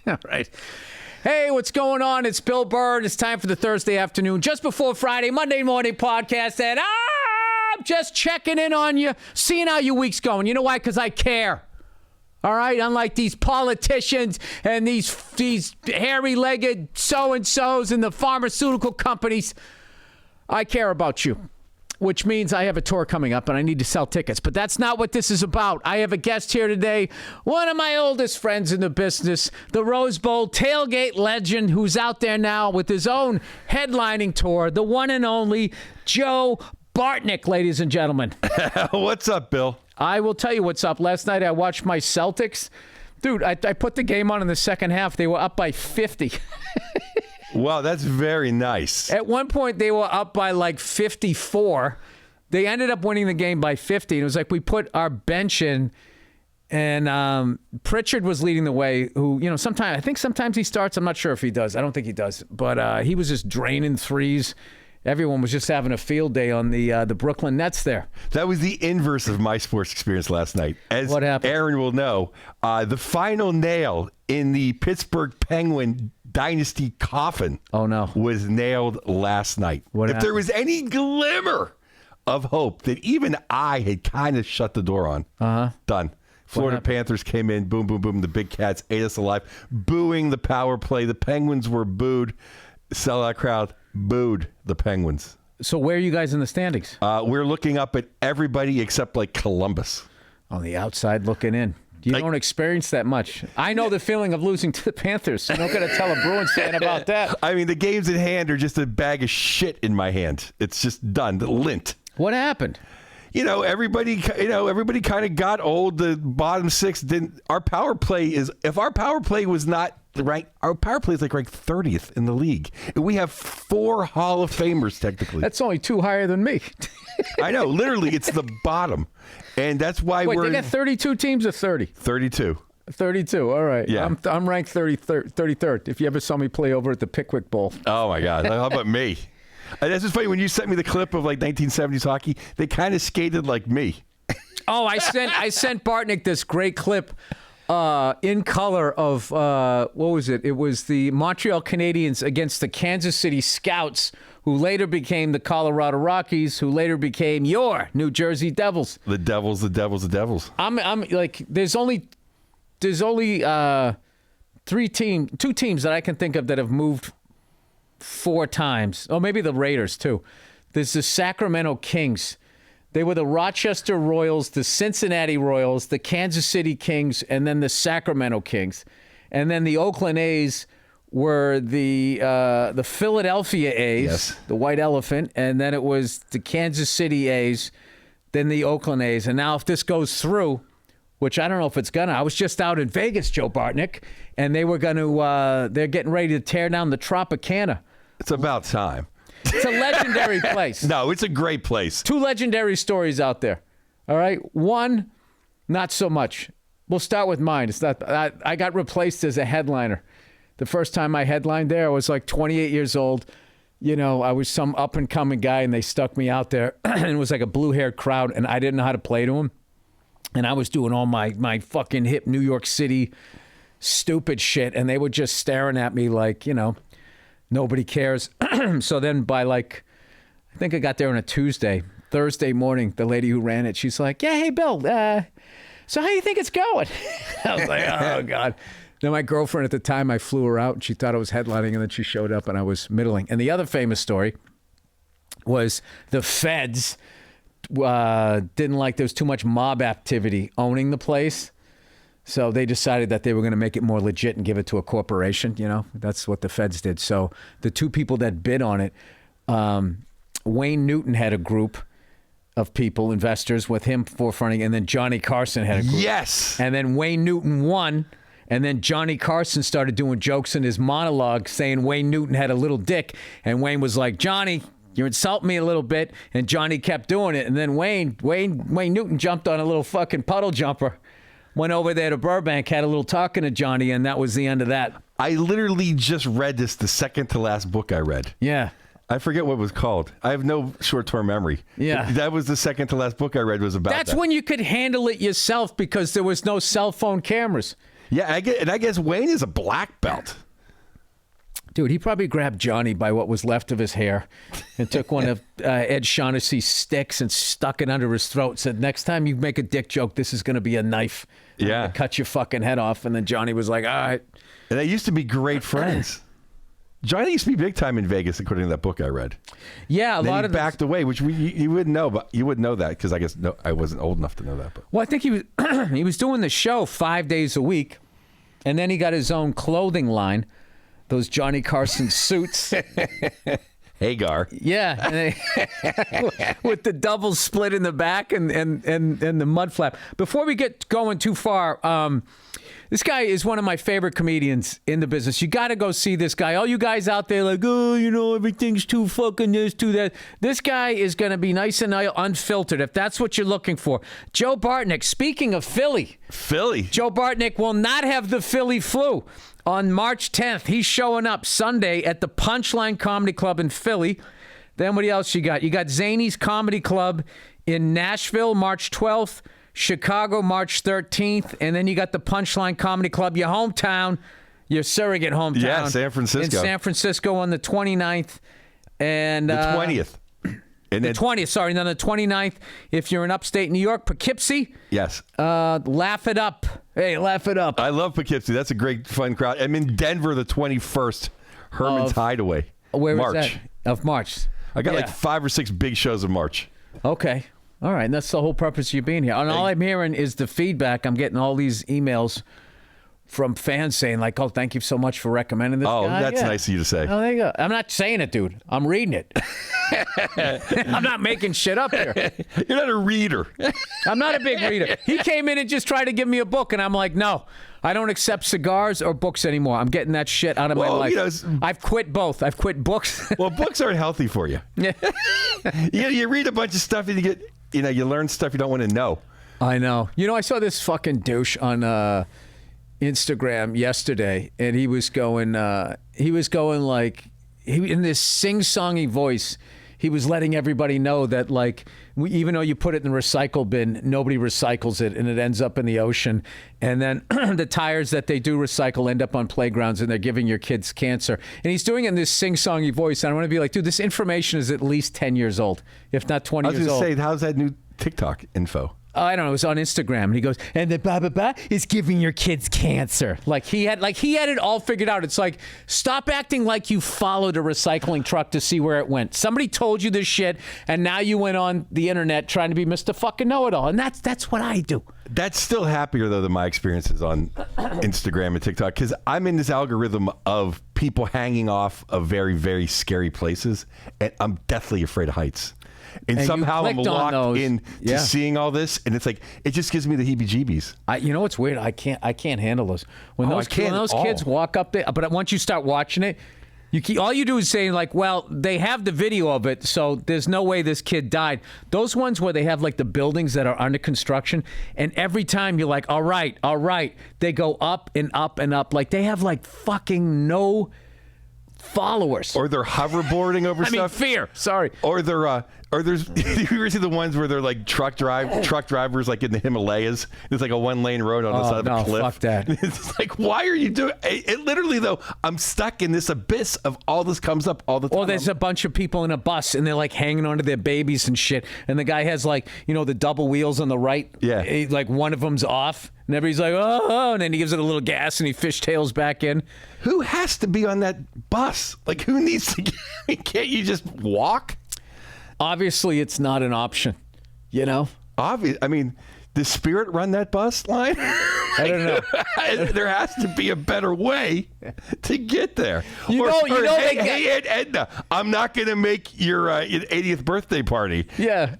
All right. Hey, what's going on? It's Bill Burr. It's time for the Thursday afternoon, just before Friday, Monday morning podcast. And I'm just checking in on you, seeing how your week's going. You know why? Because I care. All right? Unlike these politicians and these hairy-legged so-and-sos and the pharmaceutical companies, I care about you. Which means I have a tour coming up and I need to sell tickets. But that's not what this is about. I have a guest here today, one of my oldest friends in the business, the Rose Bowl tailgate legend who's out there now with his own headlining tour, the one and only Joe Bartnick, ladies and gentlemen. What's up, Bill? I will tell you what's up. Last night I watched my Celtics. Dude, I put the game on in the second half. They were up by 50. Wow, that's very nice. At one point, they were up by like 54. They ended up winning the game by 50. It was like we put our bench in, and Pritchard was leading the way, who, you know, I think sometimes he starts. I'm not sure if he does. I don't think he does. But he was just draining threes. Everyone was just having a field day on the Brooklyn Nets there. That was the inverse of my sports experience last night. As what happened? Aaron will know, the final nail in the Pittsburgh Penguin dynasty coffin was nailed last night. What if happened? there was any glimmer of hope that even I had kind of shut the door on, done. Florida Panthers came in, boom, boom, boom. The Big Cats ate us alive, booing the power play. The Penguins were booed. Sellout crowd booed the Penguins. So where are you guys in the standings? We're looking up at everybody except like Columbus. On the outside looking in. You don't experience that much. I know the feeling of losing to the Panthers. So I'm not going to tell a Bruins fan about that. I mean, the games at hand are just a bag of shit in my hand. It's just done. The lint. What happened? Everybody kind of got old. The bottom six didn't. Our power play is. If our power play was not ranked, our power play is like ranked 30th in the league. And we have 4 Hall of Famers technically. That's only 2 higher than me. I know. Literally, it's the bottom, and that's why Wait, they got 32 teams or 30? 32. 32. All right. Yeah. I'm ranked 33rd. If you ever saw me play over at the Pickwick Bowl. Oh my God! How about me? And that's just funny when you sent me the clip of like 1970s hockey. They kind of skated like me. Oh, I sent Bartnick this great clip in color of what was it? It was the Montreal Canadiens against the Kansas City Scouts, who later became the Colorado Rockies, who later became your New Jersey Devils. The Devils. I'm like, there's only 2 teams that I can think of that have moved 4 times. Oh, maybe the Raiders too. There's the Sacramento Kings. They were the Rochester Royals, the Cincinnati Royals, the Kansas City Kings, and then the Sacramento Kings. And then the Oakland A's were the Philadelphia A's, yes. The White Elephant, and then it was the Kansas City A's, then the Oakland A's. And now if this goes through, which I don't know if it's gonna. I was just out in Vegas, Joe Bartnick, and they were they're getting ready to tear down the Tropicana. It's about time. It's a legendary place. No, it's a great place. 2 legendary stories out there. All right. 1, not so much. We'll start with mine. It's not. I got replaced as a headliner. The first time I headlined there, I was like 28 years old. I was some up-and-coming guy, and they stuck me out there. And it was like a blue-haired crowd, and I didn't know how to play to them. And I was doing all my fucking hip New York City stupid shit, and they were just staring at me like, nobody cares. So then by I think I got there on a Tuesday. Thursday morning, the lady who ran it, she's like, yeah, hey, Bill, so how do you think it's going? I was like, oh, God. Then my girlfriend at the time, I flew her out, and she thought I was headlining, and then she showed up, and I was middling. And the other famous story was the feds didn't like there was too much mob activity owning the place. So they decided that they were going to make it more legit and give it to a corporation. That's what the feds did. So the 2 people that bid on it, Wayne Newton had a group of people, investors, with him forefronting, and then Johnny Carson had a group. Yes. And then Wayne Newton won, and then Johnny Carson started doing jokes in his monologue saying Wayne Newton had a little dick, and Wayne was like, Johnny, you're insulting me a little bit, and Johnny kept doing it, and then Wayne Newton jumped on a little fucking puddle jumper, went over there to Burbank, had a little talking to Johnny, and that was the end of that. I literally just read this, the second to last book I read. Yeah. I forget what it was called. I have no short-term memory. Yeah. That was the second to last book I read was about That's when you could handle it yourself because there was no cell phone cameras. Yeah, I guess Wayne is a black belt. Dude, he probably grabbed Johnny by what was left of his hair and took one of Ed Shaughnessy's sticks and stuck it under his throat. Said, next time you make a dick joke, this is going to be a knife. I'm gonna cut your fucking head off. And then Johnny was like, all right. And they used to be great friends. Johnny used to be big time in Vegas, according to that book I read. Yeah, Then he backed away, which you wouldn't know, but you wouldn't know that because I guess I wasn't old enough to know that. But. Well, I think he was he was doing the show 5 days a week, and then he got his own clothing line, those Johnny Carson suits. Hagar. Yeah, and with the double split in the back and the mud flap. Before we get going too far, this guy is one of my favorite comedians in the business. You got to go see this guy. All you guys out there like, oh, you know, everything's too fucking this, too that. This guy is going to be nice and unfiltered, if that's what you're looking for. Joe Bartnick, speaking of Philly. Joe Bartnick will not have the Philly flu. On March 10th, he's showing up Sunday at the Punchline Comedy Club in Philly. Then what else you got? You got Zany's Comedy Club in Nashville, March 12th. Chicago, March 13th, and then you got the Punchline Comedy Club, your hometown, your surrogate hometown. Yeah, San Francisco. In San Francisco on the 29th. And the 20th. And the 20th, sorry. And then the 29th, if you're in upstate New York, Poughkeepsie. Yes. Laugh it up. Hey, laugh it up. I love Poughkeepsie. That's a great, fun crowd. I'm in Denver the 21st, Herman's Hideaway. Where March. was that? Of March. I got like 5 or 6 big shows in March. Okay. All right, and that's the whole purpose of you being here. And all I'm hearing is the feedback. I'm getting all these emails from fans saying, like, oh, thank you so much for recommending this guy. Oh, that's nice of you to say. Oh, there you go. I'm not saying it, dude. I'm reading it. I'm not making shit up here. You're not a reader. I'm not a big reader. He came in and just tried to give me a book, and I'm like, no, I don't accept cigars or books anymore. I'm getting that shit out of my life. You know, I've quit both. I've quit books. Well, books aren't healthy for you. Yeah. You read a bunch of stuff and you learn stuff you don't want to know. I know. You know, I saw this fucking douche on Instagram yesterday, and he was going like, in this sing-songy voice, he was letting everybody know that, like, even though you put it in the recycle bin, nobody recycles it, and it ends up in the ocean. And then the tires that they do recycle end up on playgrounds, and they're giving your kids cancer. And he's doing it in this sing-songy voice. And I want to be like, dude, this information is at least 10 years old, if not 20 years old. I was going to say, how's that new TikTok info? I don't know. It was on Instagram, and he goes, and the blah blah blah is giving your kids cancer. Like he had it all figured out. It's like, stop acting like you followed a recycling truck to see where it went. Somebody told you this shit, and now you went on the internet trying to be Mr. Fucking Know-It-All, and that's what I do. That's still happier though than my experiences on Instagram and TikTok, because I'm in this algorithm of people hanging off of very, very scary places, and I'm deathly afraid of heights. And somehow I'm locked in to seeing all this, and it's like it just gives me the heebie-jeebies. You know what's weird? I can't handle those. When those kids walk up there, but once you start watching it, all you do is say like, well, they have the video of it, so there's no way this kid died. Those ones where they have like the buildings that are under construction, and every time you're like, all right, they go up and up and up, like they have like fucking no followers, or they're hoverboarding over stuff. Fear. Sorry. Or they're or there's you ever see the ones where they're like truck drivers like in the Himalayas? It's like a 1-lane road on the side of a cliff. Fuck that. It's like, why are you doing it? Literally though, I'm stuck in this abyss of all this comes up all the time. Or there's a bunch of people in a bus and they're like hanging onto their babies and shit, and the guy has like, you know, the double wheels on the right. Yeah. Like one of them's off, and everybody's like, oh, and then he gives it a little gas and he fishtails back in. Who has to be on that bus? Like, who needs to? Can't you just walk? Obviously, it's not an option, you know? I mean, does Spirit run that bus line? I don't know. There has to be a better way to get there. Hey, Edna, I'm not going to make your 80th birthday party. Yeah,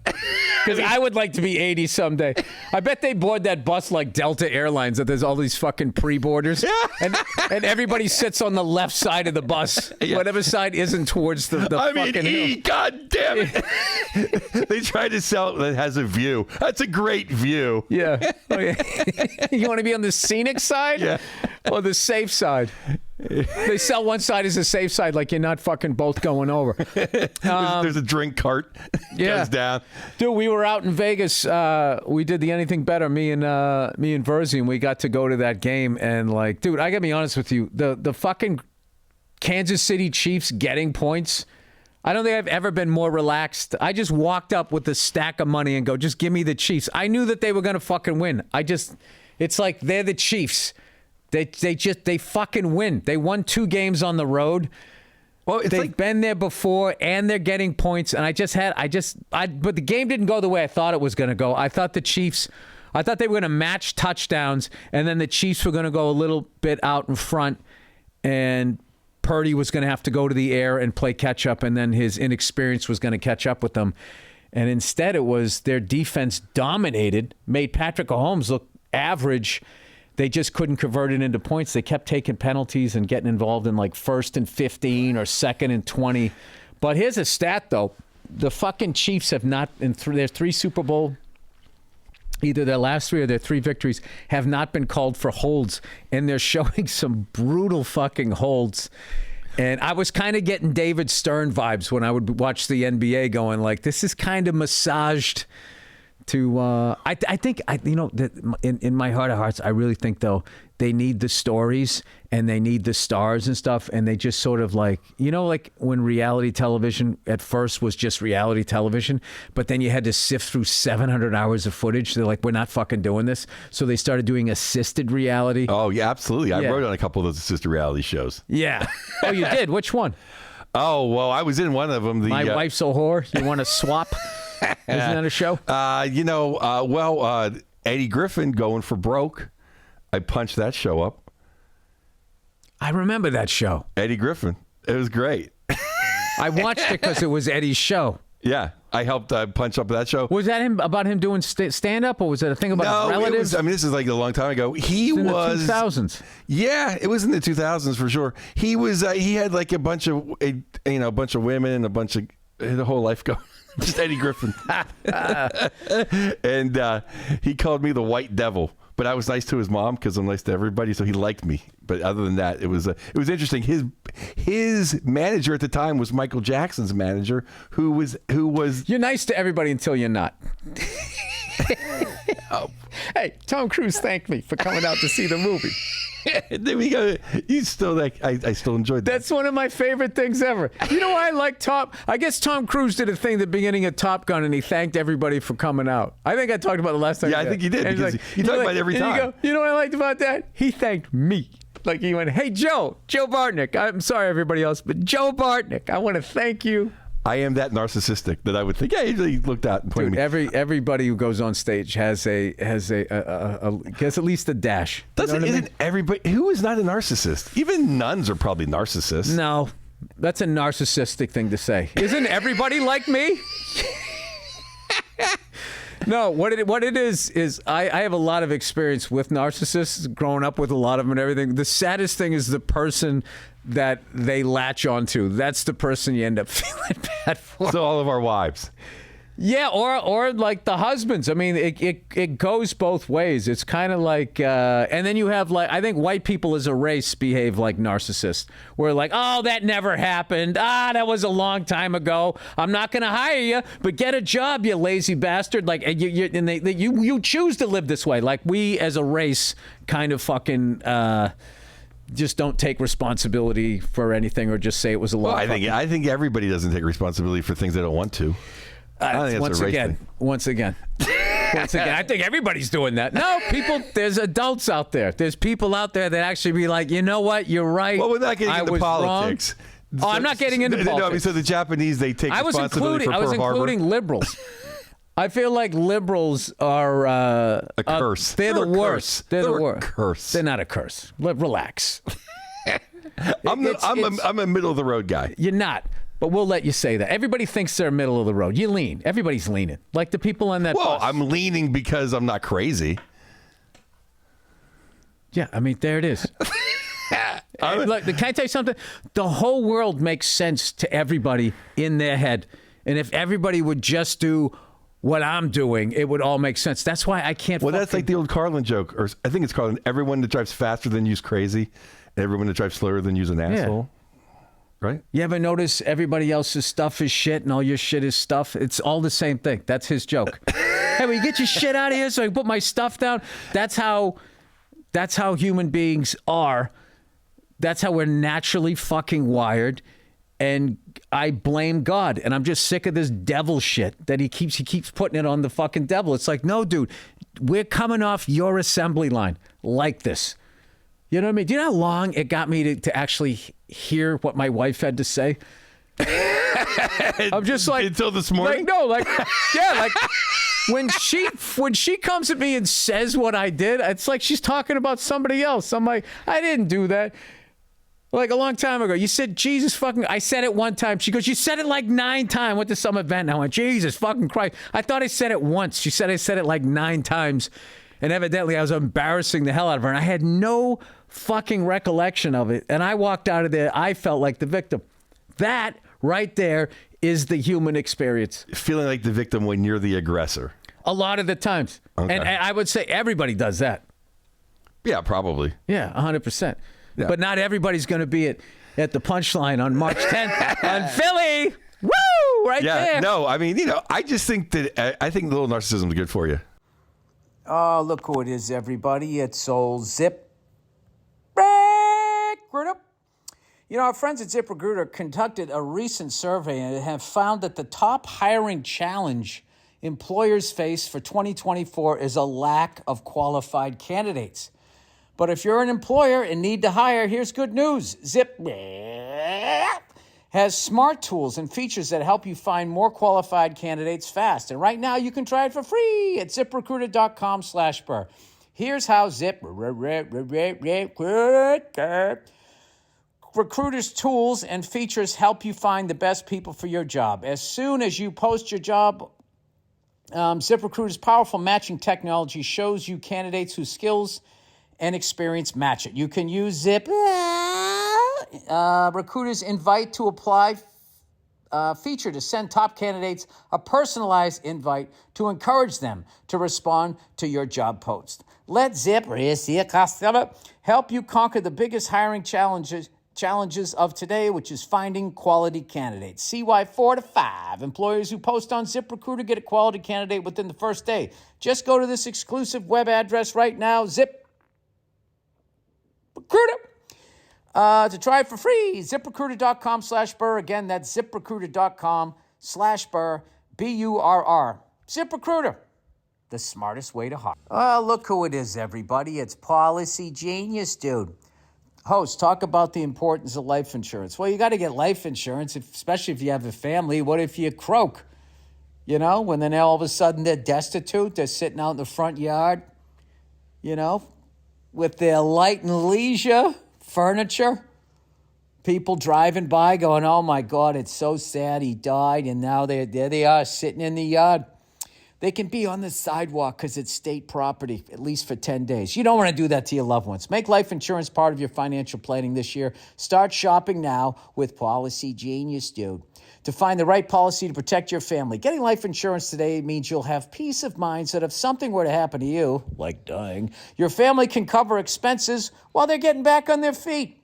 because I would like to be 80 someday. I bet they board that bus like Delta Airlines, that there's all these fucking pre-boarders. Yeah. And everybody sits on the left side of the bus, whatever side isn't towards the fucking hill. God damn it. They tried to sell it that has a view. That's a great view. Yeah. Oh, yeah. You want to be on the scenic side? Yeah. Or the safe side? They sell one side as a safe side, like you're not fucking both going over. There's a drink cart. Goes down. Dude, we were out in Vegas. We did the Anything Better, me and Verzi, and we got to go to that game. And like, dude, I gotta be honest with you, the fucking Kansas City Chiefs getting points. I don't think I've ever been more relaxed. I just walked up with a stack of money and go, just give me the Chiefs. I knew that they were gonna fucking win. It's like they're the Chiefs. They fucking win. They won 2 games on the road. Well, They've been there before, and they're getting points. And but the game didn't go the way I thought it was going to go. I thought they were going to match touchdowns, and then the Chiefs were going to go a little bit out in front, and Purdy was going to have to go to the air and play catch up, and then his inexperience was going to catch up with them. And instead, it was their defense dominated, made Patrick Mahomes look average. They just couldn't convert it into points. They kept taking penalties and getting involved in like 1st and 15 or 2nd and 20. But here's a stat, though. The fucking Chiefs have not, in their 3 Super Bowl, either their last 3 or their 3 victories, have not been called for holds. And they're showing some brutal fucking holds. And I was kind of getting David Stern vibes when I would watch the NBA going like, this is kind of massaged to I think that in my heart of hearts, I really think though they need the stories and they need the stars and stuff, and they just sort of like like when reality television at first was just reality television, but then you had to sift through 700 hours of footage. They're like, we're not fucking doing this, so they started doing assisted reality. Oh yeah, absolutely. I wrote on a couple of those assisted reality shows. Yeah. Oh, you did? Which one? Oh well, I was in one of them. My Wife's a Whore. You want to swap? Isn't that a show? Eddie Griffin going for broke. I punched that show up. I remember that show. Eddie Griffin. It was great. I watched it because it was Eddie's show. Yeah, I helped punch up that show. Was that about him doing stand-up, or was it a thing about his relatives? This is like a long time ago. He was in the 2000s. Yeah, it was in the 2000s for sure. He was. He had like a bunch of women and a bunch of the whole life going. Just Eddie Griffin. And he called me the White Devil. But I was nice to his mom because I'm nice to everybody, so he liked me. But other than that, it was interesting. His manager at the time was Michael Jackson's manager, who was. You're nice to everybody until you're not. Oh. Hey, Tom Cruise thanked me for coming out to see the movie. There we go. He's still like, I still enjoyed that. That's one of my favorite things ever. You know why I like Tom? I guess Tom Cruise did a thing at the beginning of Top Gun, and he thanked everybody for coming out. I think I talked about it last time. Yeah, I think you did, because you talk about it every time. You know what I liked about that? He thanked me. Like he went, hey, Joe Bartnick. I'm sorry, everybody else, but Joe Bartnick, I want to thank you. I am that narcissistic that I would think, he looked out and pointed me. Everybody who goes on stage has at least a dash. Isn't everybody who is not a narcissist? Even nuns are probably narcissists. No, that's a narcissistic thing to say. Isn't everybody like me? No, what it is I have a lot of experience with narcissists, growing up with a lot of them and everything. The saddest thing is the person that they latch onto. That's the person you end up feeling bad for. So all of our wives. Yeah, or like the husbands. I mean, it goes both ways. It's kind of like, and then you have like, I think white people as a race behave like narcissists. We're like, oh, that never happened. That was a long time ago. I'm not going to hire you, but get a job, you lazy bastard. Like, you choose to live this way. Like we as a race kind of fucking just don't take responsibility for anything, or just say it was a long. Well, I think everybody doesn't take responsibility for things they don't want to. Once again, I think everybody's doing that. No, there's adults out there. There's people out there that actually be like, you know what, you're right. Well, we're not getting into politics. Oh, I'm not getting into politics. No, I mean, so the Japanese, they take responsibility for Pearl Harbor. I was including liberals. I feel like liberals are a curse. They're the worst. They're the worst. Curse. They're not a curse. Relax. I'm a middle of the road guy. You're not. But we'll let you say that. Everybody thinks they're middle of the road. You lean. Everybody's leaning. Like the people on that bus. Well, I'm leaning because I'm not crazy. Yeah, I mean, there it is. Look, can I tell you something? The whole world makes sense to everybody in their head. And if everybody would just do what I'm doing, it would all make sense. That's why I can't. Well, that's like the old Carlin joke, or I think it's Carlin. Everyone that drives faster than you's crazy. Everyone that drives slower than you's an asshole. Right? You ever notice everybody else's stuff is shit and all your shit is stuff? It's all the same thing. That's his joke. Hey, will you get your shit out of here so I can put my stuff down? That's how human beings are. That's how we're naturally fucking wired. And I blame God. And I'm just sick of this devil shit that he keeps putting it on the fucking devil. It's like, no, dude, we're coming off your assembly line like this. You know what I mean? Do you know how long it got me to actually hear what my wife had to say? I'm just like, until this morning. Like when she comes at me and says what I did, it's like she's talking about somebody else. I'm like, I didn't do that. Like a long time ago, you said Jesus fucking. I said it one time. She goes, you said it like 9 times. Went to some event. And I went, Jesus fucking Christ. I thought I said it once. She said I said it like 9 times. And evidently I was embarrassing the hell out of her. And I had no fucking recollection of it. And I walked out of there. I felt like the victim. That right there is the human experience. Feeling like the victim when you're the aggressor. A lot of the times. Okay. And I would say everybody does that. Yeah, probably. Yeah, 100%. Yeah. But not everybody's going to be at the Punchline on March 10th on Philly. Woo! Right there. Yeah, no, I mean, I just think that a little narcissism is good for you. Oh, look who it is, everybody. It's old ZipRecruiter. You know, our friends at ZipRecruiter conducted a recent survey and have found that the top hiring challenge employers face for 2024 is a lack of qualified candidates. But if you're an employer and need to hire, here's good news. Zip has smart tools and features that help you find more qualified candidates fast. And right now you can try it for free at ziprecruiter.com/Burr. Here's how Recruiter's tools and features help you find the best people for your job. As soon as you post your job, ZipRecruiter's powerful matching technology shows you candidates whose skills and experience match it. You can use Zip Recruiter's invite to apply feature to send top candidates a personalized invite to encourage them to respond to your job post. Let Zip help you conquer the biggest hiring challenges of today, which is finding quality candidates. See why 4 to 5 employers who post on ZipRecruiter get a quality candidate within the first day. Just go to this exclusive web address right now, ZipRecruiter. To try it for free, ziprecruiter.com/Burr. Again, that's ziprecruiter.com/Burr, BURR. ZipRecruiter, the smartest way to hire. Oh, look who it is, everybody. It's Policy Genius, dude. Host, talk about the importance of life insurance. Well, you got to get life insurance, especially if you have a family. What if you croak? You know, when then all of a sudden they're destitute, they're sitting out in the front yard, you know, with their light and leisure furniture. People driving by going, oh, my God, it's so sad he died. And now there they are sitting in the yard. They can be on the sidewalk because it's state property, at least for 10 days. You don't want to do that to your loved ones. Make life insurance part of your financial planning this year. Start shopping now with Policy Genius, dude. To find the right policy to protect your family. Getting life insurance today means you'll have peace of mind so that if something were to happen to you, like dying, your family can cover expenses while they're getting back on their feet.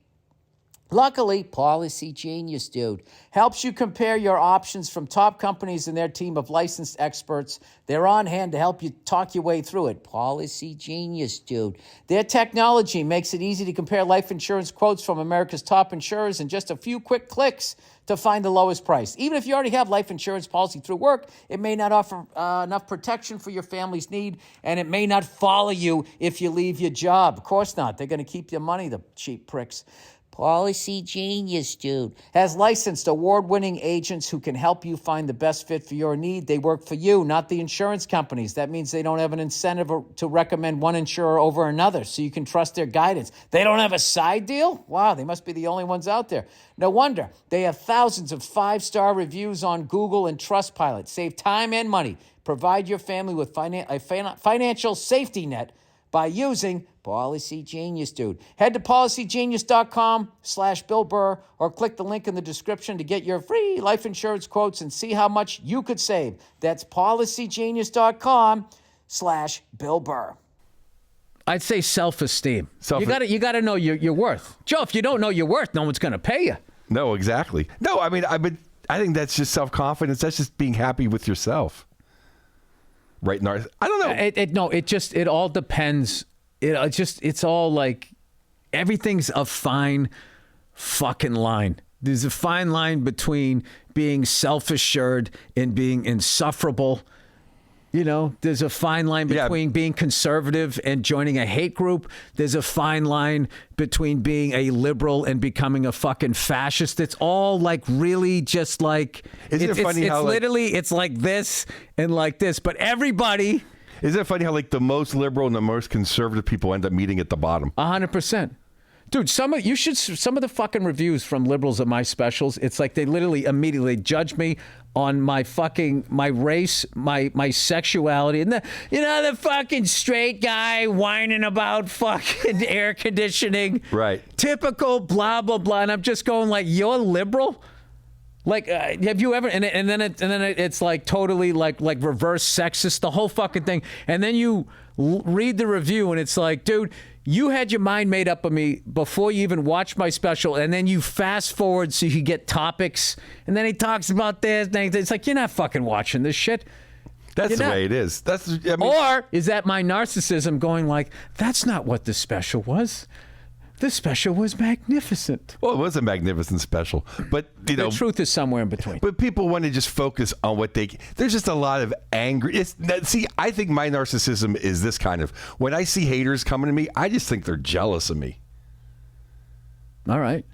Luckily, Policy Genius, dude, helps you compare your options from top companies and their team of licensed experts. They're on hand to help you talk your way through it. Policy Genius, dude. Their technology makes it easy to compare life insurance quotes from America's top insurers in just a few quick clicks to find the lowest price. Even if you already have life insurance policy through work, it may not offer enough protection for your family's need, and it may not follow you if you leave your job. Of course not. They're going to keep your money, the cheap pricks. Policy Genius, dude, has licensed award-winning agents who can help you find the best fit for your need. They work for you, not the insurance companies. That means they don't have an incentive to recommend one insurer over another, so you can trust their guidance. They don't have a side deal? Wow, they must be the only ones out there. No wonder. They have thousands of 5-star reviews on Google and Trustpilot. Save time and money. Provide your family with a financial safety net by using Policy Genius, dude. Head to policygenius.com/Bill Burr or click the link in the description to get your free life insurance quotes and see how much you could save. That's policygenius.com/Bill Burr. I'd say self-esteem. You got to know your worth. Joe, if you don't know your worth, no one's going to pay you. No, exactly. No, I mean, I think that's just self-confidence. That's just being happy with yourself. Right, Narth? I don't know. It all depends. It's all like everything's a fine fucking line. There's a fine line between being self-assured and being insufferable. You know, there's a fine line between being conservative and joining a hate group. There's a fine line between being a liberal and becoming a fucking fascist. It's all like really just like Isn't it funny how literally it's like this and like this. But everybody. Isn't it funny how like the most liberal and the most conservative people end up meeting at the bottom? 100%. Dude, some of the fucking reviews from liberals of my specials, it's like they literally immediately judge me on my race, my sexuality, and the fucking straight guy whining about fucking air conditioning. Right. Typical blah blah blah, and I'm just going like, you're liberal? Like, have you ever? And then it's like totally like reverse sexist, the whole fucking thing. And then you read the review, and it's like, dude, you had your mind made up of me before you even watched my special, and then you fast forward so you get topics, and then he talks about this. And it's like, you're not fucking watching this shit. That's the way it is. Or is that my narcissism going like, that's not what the special was? The special was magnificent. Well, it was a magnificent special, but the truth is somewhere in between. But people want to just focus on what there's just a lot of angry. See, I think my narcissism is this kind of, when I see haters coming to me, I just think they're jealous of me. All right.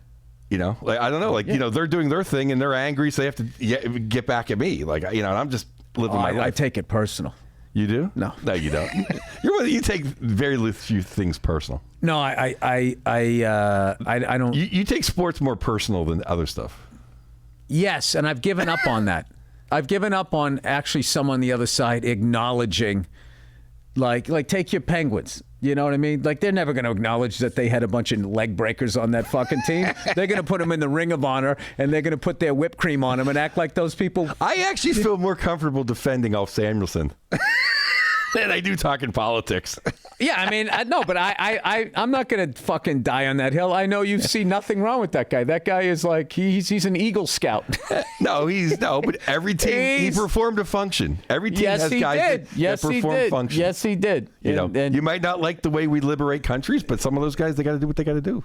Like, I don't know, like, they're doing their thing and they're angry, so they have to get back at me. Like, and I'm just living my life. I take it personal. You do? No, you don't. You take very few things personal. No, I don't. You take sports more personal than other stuff. Yes, and I've given up on that. I've given up on actually someone on the other side acknowledging, like take your Penguins. You know what I mean? Like, they're never going to acknowledge that they had a bunch of leg breakers on that fucking team. They're going to put them in the Ring of Honor, and they're going to put their whipped cream on them and act like those people. I actually feel more comfortable defending Alf Samuelson than I do talking politics. Yeah, I mean, no, but I'm not going to fucking die on that hill. I know you see nothing wrong with that guy. That guy is like, he's an Eagle Scout. But every team, he performed a function. Every team has guys that perform functions. Yes, he did. You might not like the way we liberate countries, but some of those guys, they got to do what they got to do,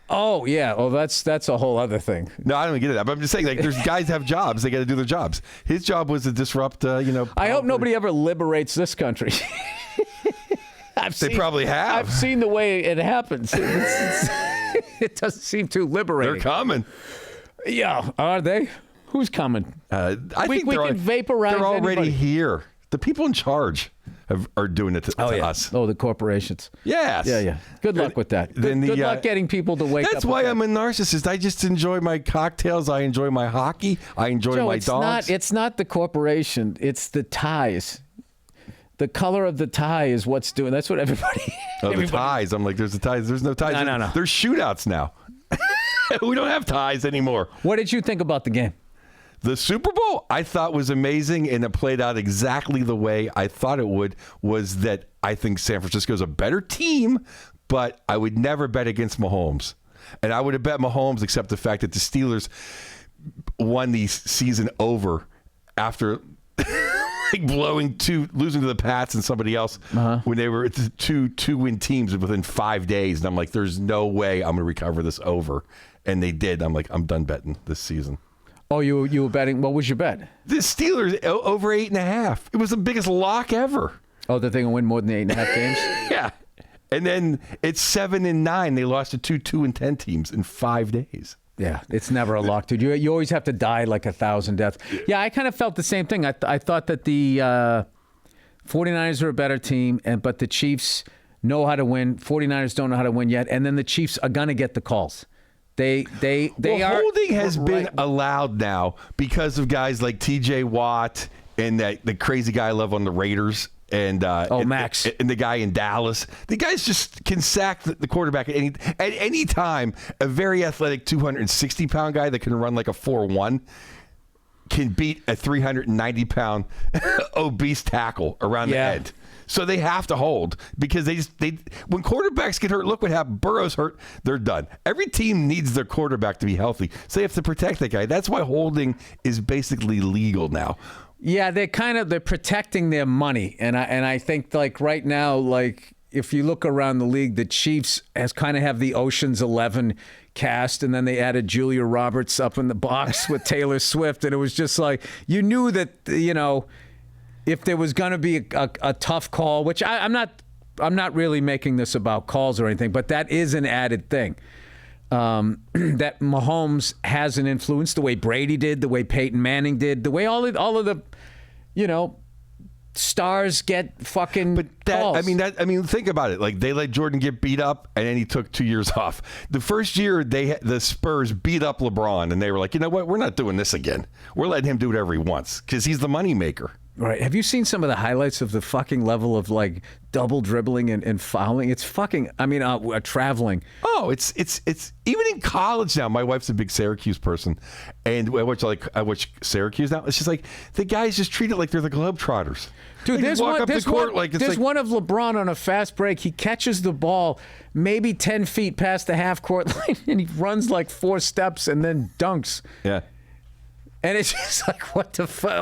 Oh, yeah. Oh, that's a whole other thing. No, I don't get it. But I'm just saying, like, there's guys have jobs. They got to do their jobs. His job was to disrupt, I hope nobody ever liberates this country. They probably have. I've seen the way it happens. It doesn't seem too liberating. They're coming. Yeah. Are they? Who's coming? I think we can vaporize. They're already anybody. Here. The people in charge are doing it to us. Oh, the corporations. Yes. Yeah. Good luck with that. Good luck getting people to wake up. That's why I'm a narcissist. I just enjoy my cocktails. I enjoy my hockey. I enjoy my dogs. It's not the corporation. It's the ties. The color of the tie is what's doing. That's what everybody. The ties. I'm like, there's the ties. There's no ties. No. There's shootouts now. We don't have ties anymore. What did you think about the game? The Super Bowl, I thought was amazing, and it played out exactly the way I thought it would. Was that I think San Francisco's a better team, but I would never bet against Mahomes. And I would have bet Mahomes, except the fact that the Steelers won the season over after losing to the Pats and somebody else when they were two-win teams within 5 days. And I'm like, there's no way I'm going to recover this over. And they did. I'm like, I'm done betting this season. Oh, you were betting. What was your bet? The Steelers over 8.5. It was the biggest lock ever. Oh, that they're going to win more than 8.5 games? Yeah. And then it's 7-9. They lost to 2-10 teams in 5 days. Yeah, it's never a lock, dude. You always have to die like 1,000 deaths. Yeah, I kind of felt the same thing. I thought that the 49ers are a better team, but the Chiefs know how to win. 49ers don't know how to win yet. And then the Chiefs are going to get the calls. They are. Holding has been allowed now because of guys like T.J. Watt and the crazy guy I love on the Raiders. And Max. And the guy in Dallas. The guys just can sack the quarterback at any time. A very athletic 260-pound guy that can run like a 4.1 can beat a 390-pound obese tackle around the head. So they have to hold because when quarterbacks get hurt, look what happened. Burrow's hurt, they're done. Every team needs their quarterback to be healthy. So they have to protect that guy. That's why holding is basically legal now. Yeah, they're protecting their money. And I think like right now, like if you look around the league, the Chiefs have the Ocean's 11 cast, and then they added Julia Roberts up in the box with Taylor Swift, and it was just like you knew that if there was going to be a tough call, which I'm not really making this about calls or anything, but that is an added thing that Mahomes has an influence the way Brady did, the way Peyton Manning did, the way all of the stars get fucking calls. I mean, think about it. Like they let Jordan get beat up, and then he took 2 years off. The first year, the Spurs beat up LeBron, and they were like, you know what? We're not doing this again. We're letting him do whatever he wants because he's the moneymaker. Right. Have you seen some of the highlights of the fucking level of like double dribbling and fouling? It's fucking. Traveling. Oh, it's even in college now. My wife's a big Syracuse person, and I watch Syracuse now. It's just like the guys just treat it like they're the Globetrotters. Dude, there's one of LeBron on a fast break. He catches the ball maybe 10 feet past the half court line, and he runs like 4 steps and then dunks. Yeah. And it's just like, what the fuck?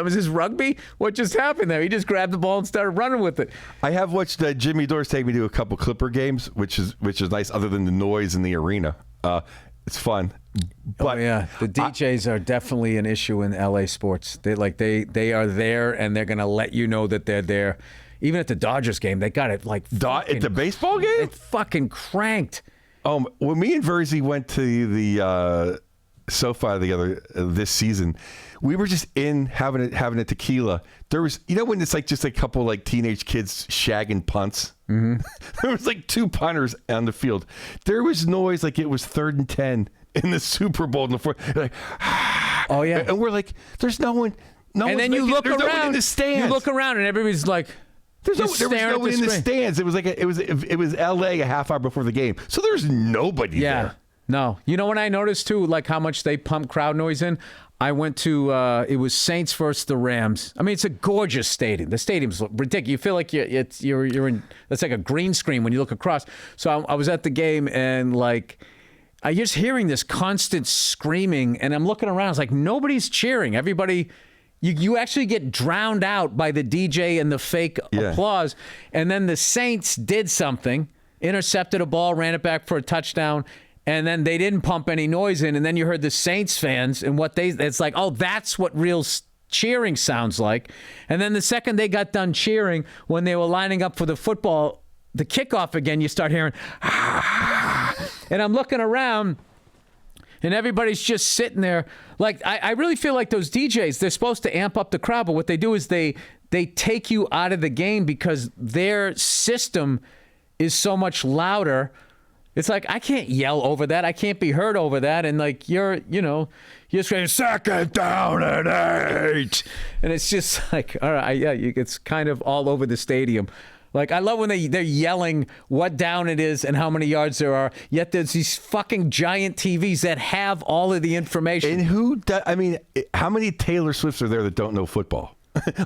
Was this rugby? What just happened there? He just grabbed the ball and started running with it. I have watched Jimmy Dores take me to a couple Clipper games, which is nice, other than the noise in the arena. It's fun. But the DJs are definitely an issue in LA sports. They are there, and they're gonna let you know that they're there. Even at the Dodgers game, they got it like at the baseball game. It fucking cranked. When me and Verzi went to the SoFi this season, we were just having a tequila. There was, when it's like just a couple like teenage kids shagging punts. Mm-hmm. There was like 2 punters on the field. There was noise like it was 3rd and 10 in the Super Bowl in the fourth. Like, oh yeah, and we're like, there's no one. And then you look around. No one in the stands. You look around, and everybody's like. There was no one in the stands. It was like it was L.A. a half hour before the game, so there's nobody there. No. You know what I noticed too, like how much they pump crowd noise in? I went to, it was Saints versus the Rams. I mean, it's a gorgeous stadium. The stadium's ridiculous. You feel like you're in, it's like a green screen when you look across. So I was at the game, and like, I just hearing this constant screaming, and I'm looking around. It's like nobody's cheering. Everybody, you actually get drowned out by the DJ and the fake applause. And then the Saints did something, intercepted a ball, ran it back for a touchdown. And then they didn't pump any noise in, and then you heard the Saints fans and it's like, oh, that's what real cheering sounds like. And then the second they got done cheering, when they were lining up for the kickoff again, you start hearing, ah. And I'm looking around, and everybody's just sitting there. Like, I really feel like those DJs, they're supposed to amp up the crowd, but what they do is they take you out of the game because their system is so much louder. It's like, I can't yell over that. I can't be heard over that. And like, you're screaming, 2nd down and 8. And it's just like, all right, yeah, it's kind of all over the stadium. Like, I love when they're yelling what down it is and how many yards there are. Yet there's these fucking giant TVs that have all of the information. And how many Taylor Swifts are there that don't know football?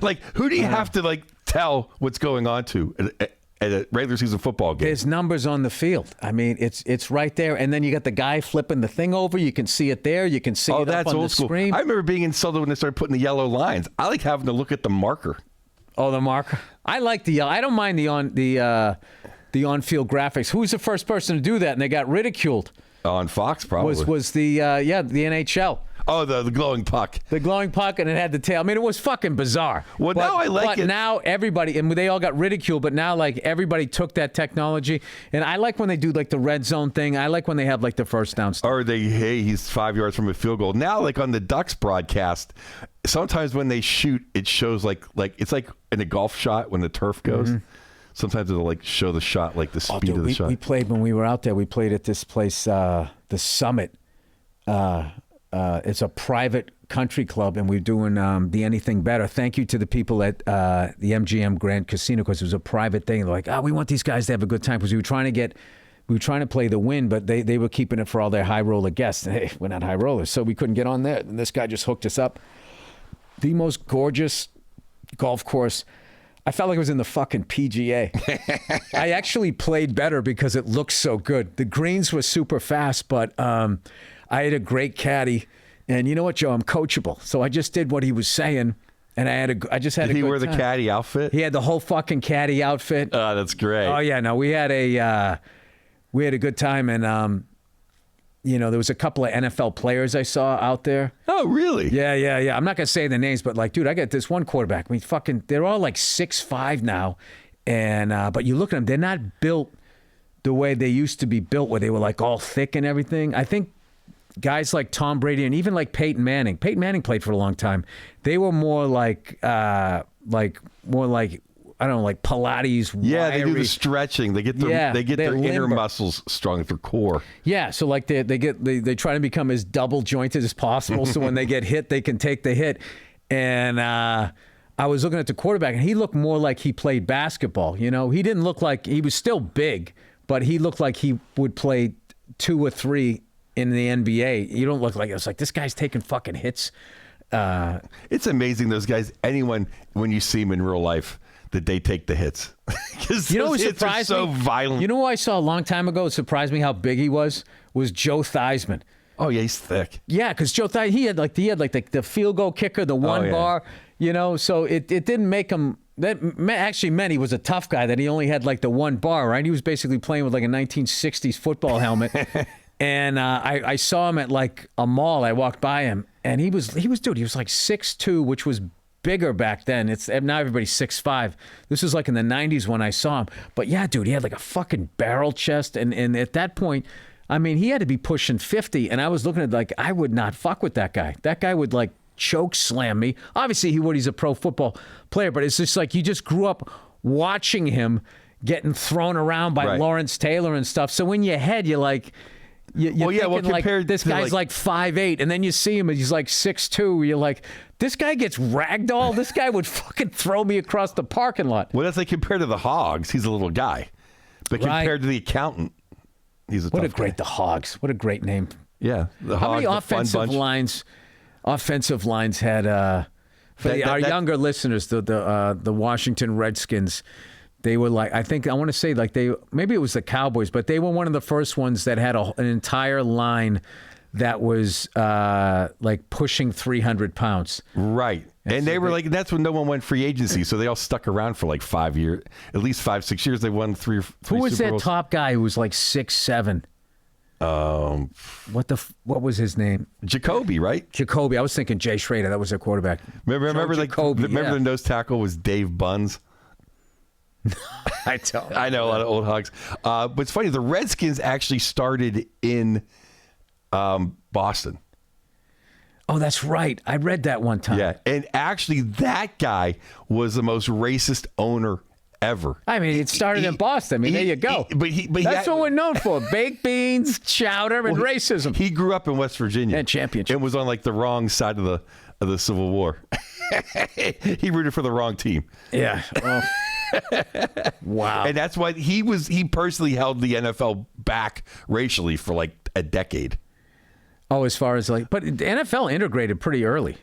Like, who do you have to like tell what's going on to? At a regular season football game. There's numbers on the field. I mean, it's right there. And then you got the guy flipping the thing over. You can see it there. You can see it up on the screen. I remember being insulted when they started putting the yellow lines. I like having to look at the marker. Oh, the marker. I like the yellow. I don't mind the on-field graphics. Who's the first person to do that? And they got ridiculed. On Fox, probably. Was the NHL. Oh, the glowing puck. The glowing puck, and it had the tail. I mean, it was fucking bizarre. Well, now I like it. But now everybody, and they all got ridiculed, but now like everybody took that technology. And I like when they do like the red zone thing. I like when they have like the first down stuff. Or he's 5 yards from a field goal. Now, like on the Ducks broadcast, sometimes when they shoot, it shows like it's like in a golf shot when the turf goes. Mm-hmm. Sometimes it'll like show the shot, like the speed of the shot. We played when we were out there. We played at this place, the Summit. It's a private country club, and we're doing the Anything Better. Thank you to the people at the MGM Grand Casino, because it was a private thing. They're like, we want these guys to have a good time, because we were trying to play the win, but they were keeping it for all their high roller guests. And, hey, we're not high rollers, so we couldn't get on there. And this guy just hooked us up. The most gorgeous golf course I felt like I was in the fucking PGA. I actually played better because it looked so good. The greens were super fast, but I had a great caddy. And you know what, Joe? I'm coachable. So I just did what he was saying. And I just had a good time. Did he wear the caddy outfit? He had the whole fucking caddy outfit. Oh, that's great. Oh, yeah. No, we had a good time. And, there was a couple of NFL players I saw out there. Oh, really? Yeah. I'm not going to say the names, but like, dude, I got this one quarterback. I mean, they're all like 6'5" now. And, but you look at them, they're not built the way they used to be built, where they were like all thick and everything. I think guys like Tom Brady and even like Peyton Manning played for a long time. They were more like I don't know, like Pilates. Yeah, wiry. they do the stretching. They get their inner muscles strong, their core. Yeah, so like they try to become as double jointed as possible, so when they get hit, they can take the hit. And I was looking at the quarterback, and he looked more like he played basketball. He didn't look like he was still big, but he looked like he would play 2 or 3 in the NBA. You don't look like it. It's like this guy's taking fucking hits. It's amazing those guys. Anyone when you see them in real life, that they take the hits. Because those hits are so violent. You know who I saw a long time ago? It surprised me how big he was Joe Theismann. Oh yeah, he's thick. Yeah, because Joe Theismann, he had like the field goal kicker, the one bar. So it didn't make him. That actually meant he was a tough guy. That he only had like the one bar. Right? He was basically playing with like a 1960s football helmet. And I saw him at like a mall. I walked by him, and he was like 6'2", which was bigger back then. It's now everybody's 6'5". This was like in the 90s when I saw him. But yeah, dude, he had like a fucking barrel chest, and at that point, I mean, he had to be pushing 50, and I was looking at like, I would not fuck with that guy. That guy would like choke slam me. Obviously, he would. He's a pro football player, but it's just like you just grew up watching him getting thrown around by Lawrence Taylor and stuff. So in your head, you're like. Compared this guy's like 5'8", and then you see him and he's like 6'2". You're like, this guy gets ragdoll. This guy would fucking throw me across the parking lot. Well, that's like compared to the Hogs, he's a little guy, but compared to the accountant, he's a tough guy. The Hogs. What a great name. Yeah, the Hogs. How many offensive lines had our younger listeners, the Washington Redskins? They were like, I want to say like maybe it was the Cowboys, but they were one of the first ones that had an entire line that was like pushing 300 pounds. Right. And they were like, that's when no one went free agency. So they all stuck around for like 5 years, at least 5-6 years. They won three Who was Super Bowls. That top guy who was like 6'7"? What was his name? Jacoby, right? Jacoby. I was thinking Jay Schrader. That was their quarterback. Remember the nose tackle was Dave Buns? I know a lot of old Hogs. But it's funny, the Redskins actually started in Boston. Oh, that's right. I read that one time. Yeah, and actually that guy was the most racist owner ever. I mean, it started in Boston. I mean, there you go. But that's what we're known for. Baked beans, chowder, and racism. He grew up in West Virginia. And championship. And was on like the wrong side of the Civil War. He rooted for the wrong team. Yeah. Well, wow. And that's why he personally held the NFL back racially for like a decade. Oh, as far as like, but the NFL integrated pretty early.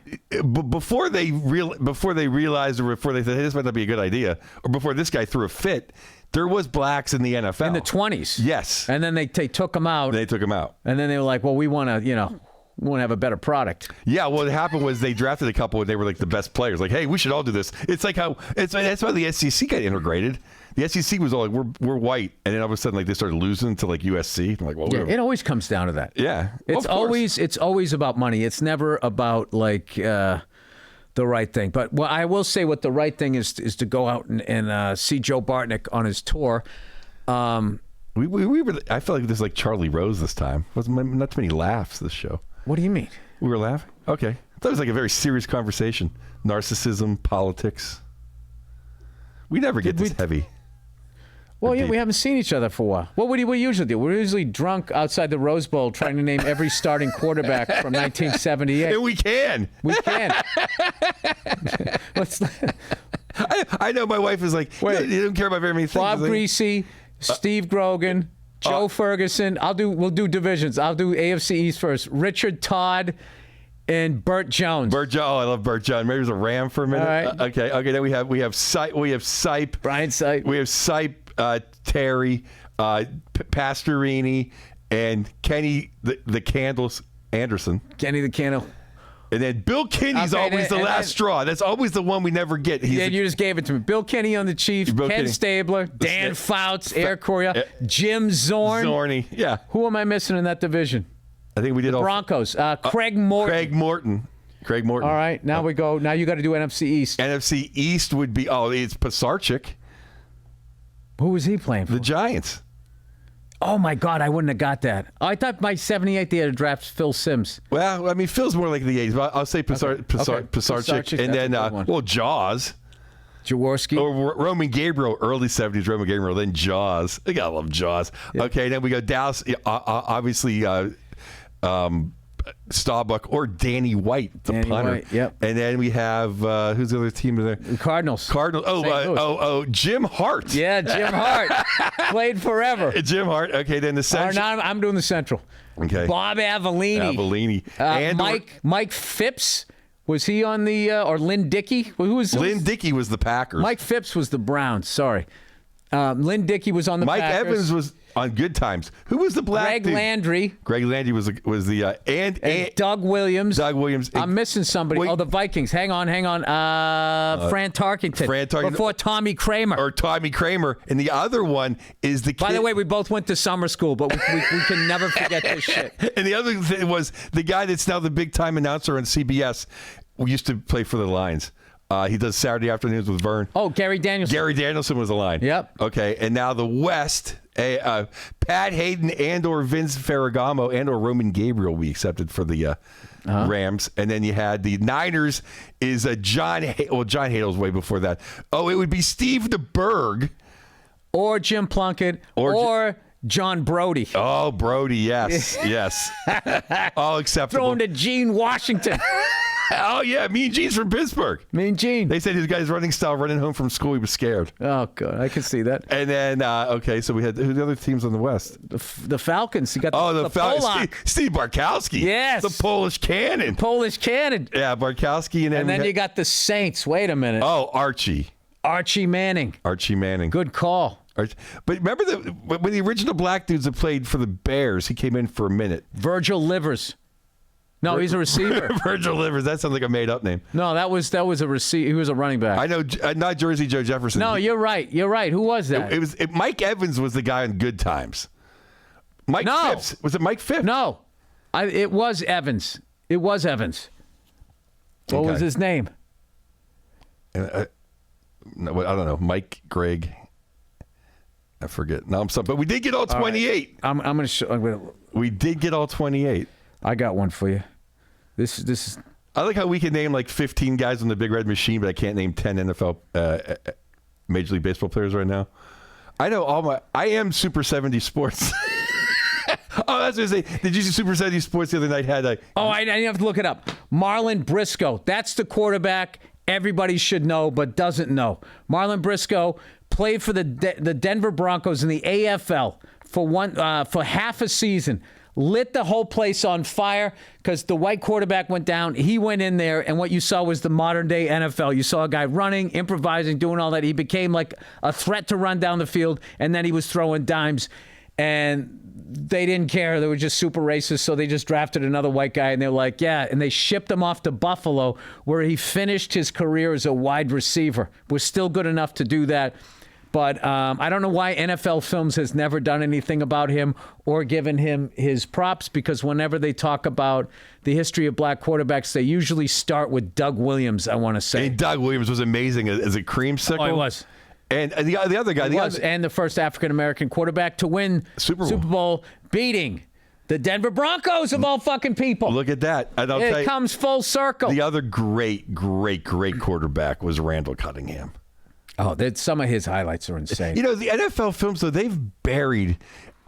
Before they realized, or before they said, hey, this might not be a good idea, or before this guy threw a fit, there was blacks in the NFL. In the 20s. Yes. And then they took them out. They took them out. And then they were like, well, we want to, have a better product. Yeah, what happened was they drafted a couple and they were like the best players. Like, hey, we should all do this. It's like that's why the SEC got integrated. The SEC was all like, we're white, and then all of a sudden like they started losing to like USC. I'm like, well, yeah, it always comes down to that. Yeah, it's always about money. It's never about like the right thing. But I will say what the right thing is to go out and see Joe Bartnick on his tour. We were. I felt like there's like Charlie Rose this time. Wasn't not too many laughs this show. What do you mean? We were laughing? Okay. I thought it was like a very serious conversation. Narcissism, politics. We never get this heavy. Well, yeah, we haven't seen each other for a while. What do we usually do? We're usually drunk outside the Rose Bowl trying to name every starting quarterback from 1978. And we can. We can. I know my wife is like, wait, you don't care about very many things. Bob Greasy, Steve Grogan, Joe Ferguson. We'll do divisions. I'll do AFC East first. Richard Todd And Burt Jones. Burt Jones. Oh, I love Burt Jones. Maybe he was a Ram for a minute. All right. Okay. Then we have Sipe. Brian Sipe. We have Sipe, Terry, Pastorini, and Kenny the Candles Anderson. Kenny the Candle. And then Bill Kinney's always the last straw. That's always the one we never get. You just gave it to me. Bill Kinney on the Chiefs, Ken Stabler, Dan Fouts, Air Coryell, Jim Zorn. Zorny, yeah. Who am I missing in that division? I think we did all Broncos. Craig Morton. Craig Morton. All right, now we go. Now you got to do NFC East. NFC East would be, it's Pisarcik. Who was he playing for? The Giants. Oh, my God, I wouldn't have got that. I thought by 78 they had to draft Phil Sims. Well, I mean, Phil's more like the 80s, but I'll say Pisarcik. And then, Jaws. Jaworski. Or Roman Gabriel, early 70s Roman Gabriel, then Jaws. I gotta love Jaws. Yep. Okay, then we go Dallas, obviously Staubach or Danny White, the punter. White, yep. And then we have, who's the other team there? The Cardinals. Jim Hart. Yeah, Jim Hart. Played forever. Jim Hart. Okay, then the Central. I'm doing the Central. Okay. Bob Avellini. And Mike Phipps. Was he on the, or Lynn Dickey? Lynn Dickey was the Packers. Mike Phipps was the Browns, sorry. Lynn Dickey was on the Packers. Mike Evans was on Good Times. Who was the black dude? Landry. Greg Landry was the and Doug Williams. I'm missing somebody. Wait. The Vikings. Hang on. Fran Tarkenton. Before Tommy Kramer. Or Tommy Kramer. And the other one is the kid. By the way, we both went to summer school, but we can never forget this shit. And the other thing was the guy that's now the big time announcer on CBS. We used to play for the Lions. He does Saturday afternoons with Vern. Oh, Gary Danielson. Gary Danielson was the line. Yep. Okay, and now the West, Pat Hayden and or Vince Ferragamo and or Roman Gabriel we accepted for the Rams. And then you had the Niners is John Hadel's way before that. Oh, it would be Steve DeBerg. Or Jim Plunkett. Or John Brody. Oh, Brody, yes. Yes. All acceptable. Thrown to Gene Washington. Oh, yeah. Mean Gene's from Pittsburgh. Mean Gene. They said his guy's running style, running home from school, he was scared. Oh, God. I can see that. And then, so we had who the other teams on the West? The Falcons. You got the Falcons. Steve Bartkowski. Yes. The Polish Cannon. Yeah, Bartkowski. And then you got the Saints. Wait a minute. Oh, Archie Manning. Good call. But remember when the original black dudes that played for the Bears, he came in for a minute. Virgil Livers. No, he's a receiver. Virgil Livers. That sounds like a made-up name. No, that was a receiver. He was a running back. I know, not Jersey Joe Jefferson. No, you're right. Who was that? Mike Evans was the guy on Good Times. Phipps. Was it Mike Phipps? No, it was Evans. What was his name? I don't know. Mike, Greg. I forget. No, I'm sorry. But we did get all 28. Right. I'm going to show. We did get all 28. I got one for you. This is. I like how we can name like 15 guys on the Big Red Machine, but I can't name 10 NFL Major League Baseball players right now. I know I am Super 70 Sports. Oh, that's what I was saying. Did you see Super 70 Sports the other night had a... Oh, I didn't have to look it up. Marlon Briscoe. That's the quarterback everybody should know but doesn't know. Marlon Briscoe played for the Denver Broncos in the AFL for half a season. Lit the whole place on fire because the white quarterback went down. He went in there, and what you saw was the modern-day NFL. You saw a guy running, improvising, doing all that. He became like a threat to run down the field, and then he was throwing dimes. And they didn't care. They were just super racist, so they just drafted another white guy, and they're like, yeah. And they shipped him off to Buffalo, where he finished his career as a wide receiver. Was still good enough to do that. But I don't know why NFL Films has never done anything about him or given him his props, because whenever they talk about the history of black quarterbacks, they usually start with Doug Williams, I want to say. And Doug Williams was amazing as a creamsicle. Oh, he was. And the other guy. And the first African-American quarterback to win Super Bowl, beating the Denver Broncos of all fucking people. Look at that. And it comes full circle. The other great quarterback was Randall Cunningham. Oh, some of his highlights are insane. You know, the NFL films, though, they've buried...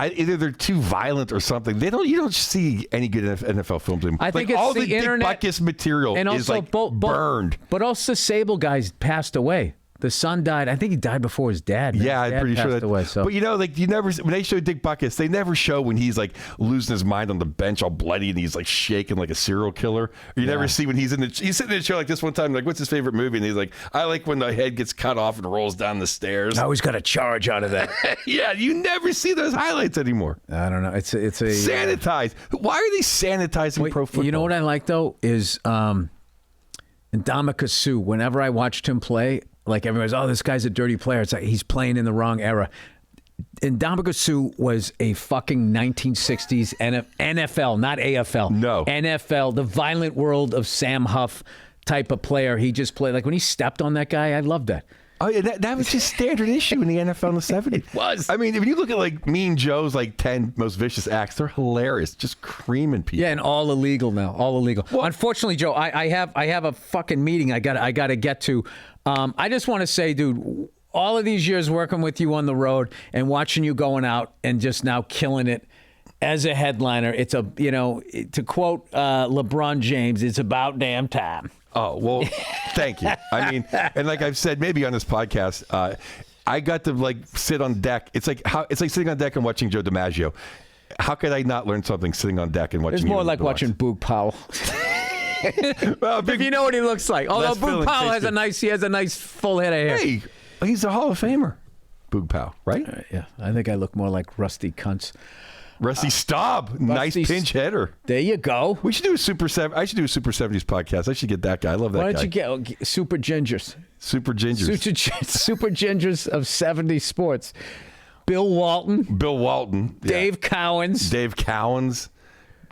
either they're too violent or something. You don't see any good NFL films anymore. I think like it's all the the internet Dick Butkus material and is also like burned. But also, Sable guys passed away. The son died. I think he died before his dad. Yeah, His I'm dad pretty sure passed that. away, so. But like you never when they show Dick Butkus, they never show when he's like losing his mind on the bench, all bloody, and he's like shaking like a serial killer. Or you never see when he's sitting in the show like this one time, like, what's his favorite movie? And he's like, I like when the head gets cut off and rolls down the stairs. I always got a charge out of that. Yeah, you never see those highlights anymore. I don't know. It's a Sanitized. Why are they sanitizing pro football? You know what I like though is Ndamukong Suh. Whenever I watched him play, like everyone's, oh, this guy's a dirty player. It's like he's playing in the wrong era. Ndamukong Suh was a fucking 1960s NFL, not AFL. No. NFL, the violent world of Sam Huff type of player. He just played, like when he stepped on that guy, I loved that. Oh, yeah, that was just standard issue in the NFL in the 70s. It was. I mean, if you look at like Mean Joe's like 10 most vicious acts, they're hilarious. Just creaming people. Yeah, and all illegal now. All illegal. Well, unfortunately, Joe, I have a fucking meeting I got to get to. I just want to say, dude, all of these years working with you on the road and watching you going out and just now killing it as a headliner, it's to quote LeBron James, it's about damn time. Oh, well, thank you. I mean, and like I've said, maybe on this podcast, I got to like sit on deck. It's like sitting on deck and watching Joe DiMaggio. How could I not learn something sitting on deck and watching? It's more like watching Boog Powell. Well, if you know what he looks like. Although Boog Powell has a nice full head of hair. Hey, he's a Hall of Famer, Boog Powell, right? Yeah, I think I look more like Rusty Kuntz. Rusty Staub, nice pinch hitter. There you go. We should do a Super 7. I should do a Super 70s podcast. I should get that guy. I love that guy. Why don't you get Super Gingers? Super Gingers. Super Gingers of 70s sports. Bill Walton. Yeah. Dave Cowens.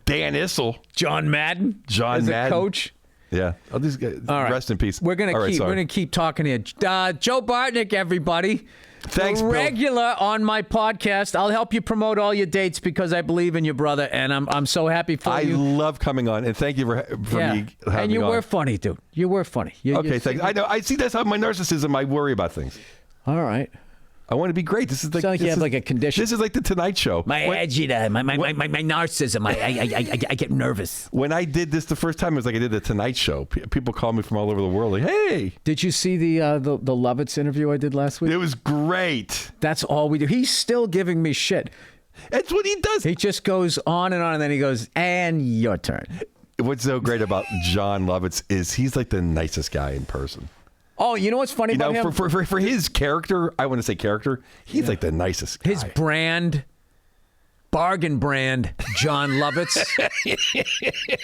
Dan Issel. John Madden. As a coach. Yeah. Oh, these guys. All right. Rest in peace. We're gonna keep talking here. Joe Bartnick, everybody. Thanks, Bill. Regular on my podcast. I'll help you promote all your dates because I believe in you, brother, and I'm so happy for you. I love coming on, and thank you for me having me on. And you were funny, dude. You were funny. Okay, thanks. I know. I see that's how my narcissism. I worry about things. All right. I want to be great. This is like, sound like you have like a condition. This is like the Tonight Show. My agita, my narcissism. I get nervous. When I did this the first time, it was like I did the Tonight Show. People call me from all over the world. Like, hey, did you see the Lovitz interview I did last week? It was great. That's all we do. He's still giving me shit. That's what he does. He just goes on, and then he goes, and your turn. What's so great about John Lovitz is he's like the nicest guy in person. Oh, you know what's funny about him? For his character, I want to say character, he's like the nicest guy. His brand, bargain brand, John Lovitz.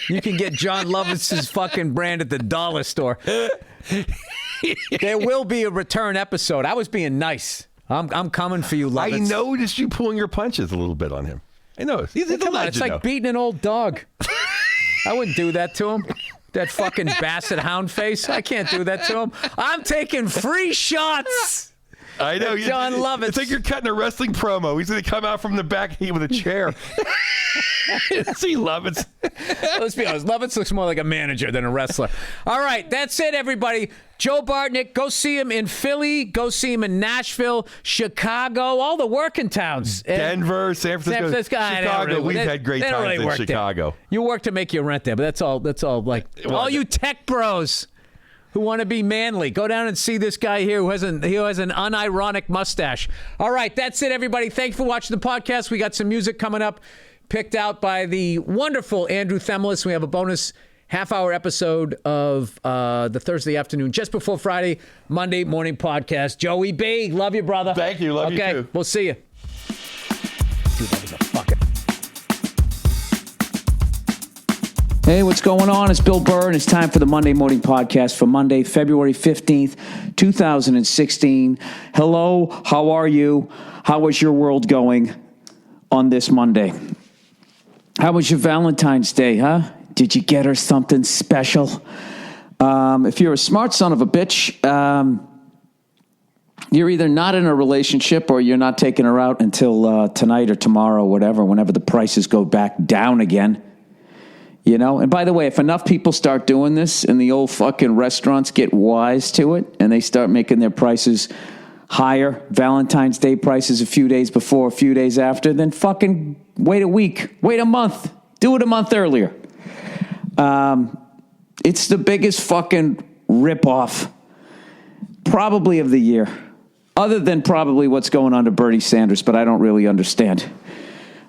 You can get John Lovitz's fucking brand at the dollar store. There will be a return episode. I was being nice. I'm coming for you, Lovitz. I noticed you pulling your punches a little bit on him. I know. He's a legend, it's like beating an old dog. I wouldn't do that to him. That fucking basset hound face. I can't do that to him. I'm taking free shots. I know. John Lovitz. It's like you're cutting a wrestling promo. He's going to come out from the back with a chair. See Lovitz. Let's be honest. Lovitz looks more like a manager than a wrestler. All right. That's it, everybody. Joe Bartnick, go see him in Philly. Go see him in Nashville, Chicago, all the working towns. Denver, San Francisco, Chicago. We've had great times in Chicago. There. You work to make your rent there, but that's all. Like all you tech bros who want to be manly, go down and see this guy here who has an unironic mustache. All right, that's it, everybody. Thanks for watching the podcast. We got some music coming up, picked out by the wonderful Andrew Themelis. We have a bonus half-hour episode of the Thursday afternoon, just before Friday, Monday morning podcast. Joey B, love you, brother. Thank you. Love you, too. Okay, we'll see you. Dude, that was a fucking... Hey, what's going on? It's Bill Burr, and it's time for the Monday morning podcast for Monday, February 15th, 2016. Hello, how are you? How is your world going on this Monday? How was your Valentine's Day, huh? Did you get her something special? If you're a smart son of a bitch, you're either not in a relationship or you're not taking her out until tonight or tomorrow, whatever, whenever the prices go back down again. You know? And by the way, if enough people start doing this and the old fucking restaurants get wise to it and they start making their prices higher, Valentine's Day prices a few days before, a few days after, then fucking wait a week, wait a month, do it a month earlier. It's the biggest fucking ripoff probably of the year. Other than probably what's going on to Bernie Sanders, but I don't really understand.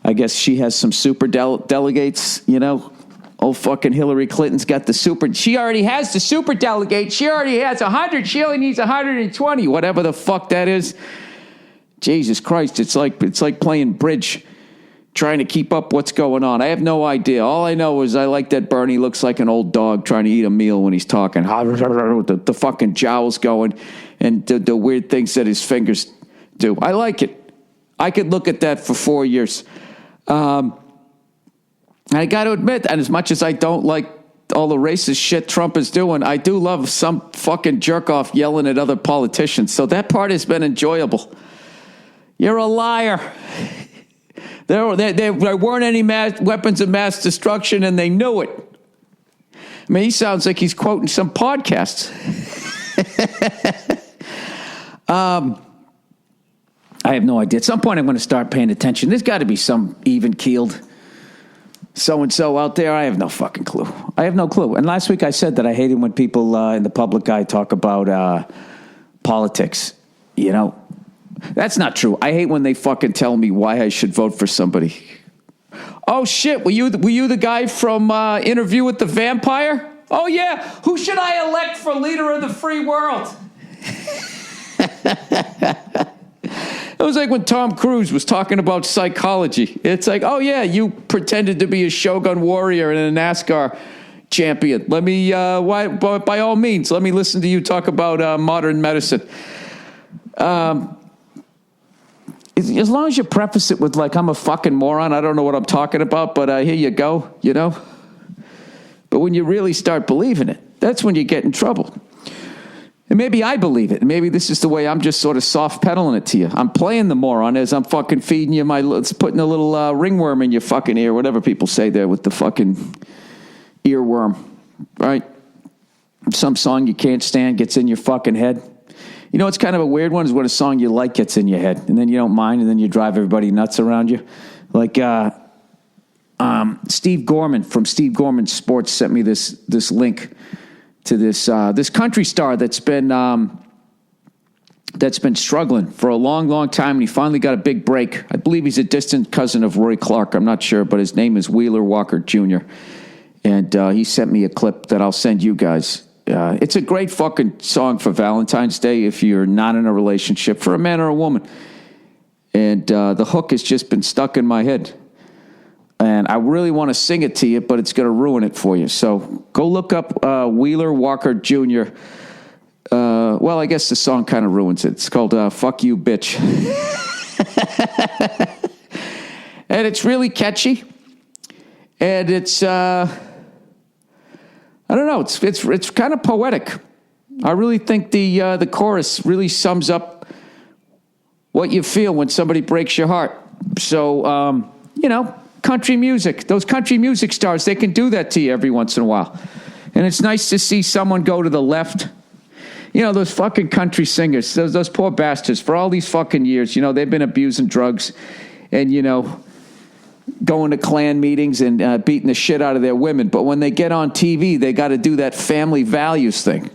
I guess she has some super delegates, you know. Old fucking Hillary Clinton's got the super. She already has the super delegate. She already has 100. She only needs 120, whatever the fuck that is. Jesus Christ, it's like playing bridge, trying to keep up what's going on. I have no idea. All I know is I like that Bernie looks like an old dog trying to eat a meal when he's talking. With the fucking jowls going and the weird things that his fingers do. I like it. I could look at that for 4 years. I got to admit, and as much as I don't like all the racist shit Trump is doing, I do love some fucking jerk-off yelling at other politicians. So that part has been enjoyable. You're a liar. There weren't any weapons of mass destruction, and they knew it. I mean, he sounds like he's quoting some podcasts. I have no idea. At some point, I'm going to start paying attention. There's got to be some even-keeled so-and-so out there. I have no fucking clue. I have no clue. And last week I said that I hated when people in the public eye talk about politics. You know, that's not true. I hate when they fucking tell me why I should vote for somebody. Oh, shit. Were you the guy from Interview with the Vampire? Oh, yeah. Who should I elect for leader of the free world? It was like when Tom Cruise was talking about psychology. It's like, oh, yeah, you pretended to be a Shogun warrior and a NASCAR champion. Let me, by all means, let me listen to you talk about modern medicine. As long as you preface it with, like, I'm a fucking moron, I don't know what I'm talking about, but here you go, you know? But when you really start believing it, that's when you get in trouble. And maybe I believe it. Maybe this is the way I'm just sort of soft pedaling it to you. I'm playing the moron as I'm fucking feeding you putting a little ringworm in your fucking ear, whatever people say there with the fucking earworm, right? Some song you can't stand gets in your fucking head. You know what's kind of a weird one is when a song you like gets in your head, and then you don't mind, and then you drive everybody nuts around you. Like Steve Gorman from Steve Gorman Sports sent me this link to this country star that's been struggling for a long, long time, and he finally got a big break. I believe he's a distant cousin of Roy Clark. I'm not sure, but his name is Wheeler Walker Jr., and he sent me a clip that I'll send you guys. It's a great fucking song for Valentine's Day if you're not in a relationship, for a man or a woman. And the hook has just been stuck in my head. And I really want to sing it to you, but it's going to ruin it for you. So go look up Wheeler Walker Jr. Well, I guess the song kind of ruins it. It's called Fuck You, Bitch. And it's really catchy. And it's, I don't know, it's kind of poetic. I really think the chorus really sums up what you feel when somebody breaks your heart. So, you know, country music, those country music stars, they can do that to you every once in a while. And it's nice to see someone go to the left. You know, those fucking country singers, those poor bastards, for all these fucking years, you know, they've been abusing drugs and, you know, going to Klan meetings and beating the shit out of their women. But when they get on TV, they got to do that family values thing.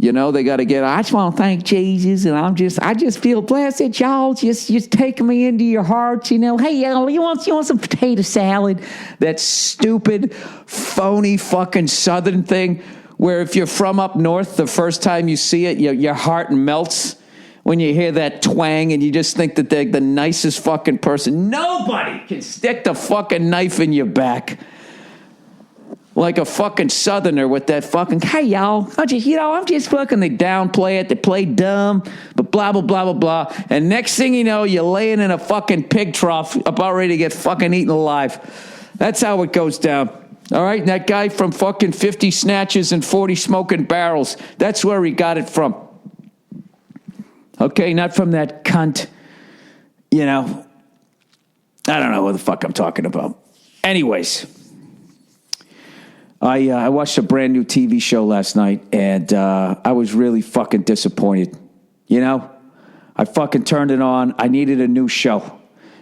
You know, they got to get, I just want to thank Jesus, and I just feel blessed that y'all just taking me into your hearts, you know. Hey, you want some potato salad? That stupid, phony fucking Southern thing where if you're from up north, the first time you see it, your heart melts when you hear that twang, and you just think that they're the nicest fucking person. Nobody can stick the fucking knife in your back like a fucking Southerner with that fucking, hey, y'all, I'm just fucking, they downplay it, they play dumb, but blah, blah, blah, blah, blah. And next thing you know, you're laying in a fucking pig trough about ready to get fucking eaten alive. That's how it goes down. All right? And that guy from fucking 50 snatches and 40 smoking barrels, that's where he got it from. Okay? Not from that cunt, you know. I don't know what the fuck I'm talking about. Anyways, I watched a brand new TV show last night, and I was really fucking disappointed. You know, I fucking turned it on. I needed a new show,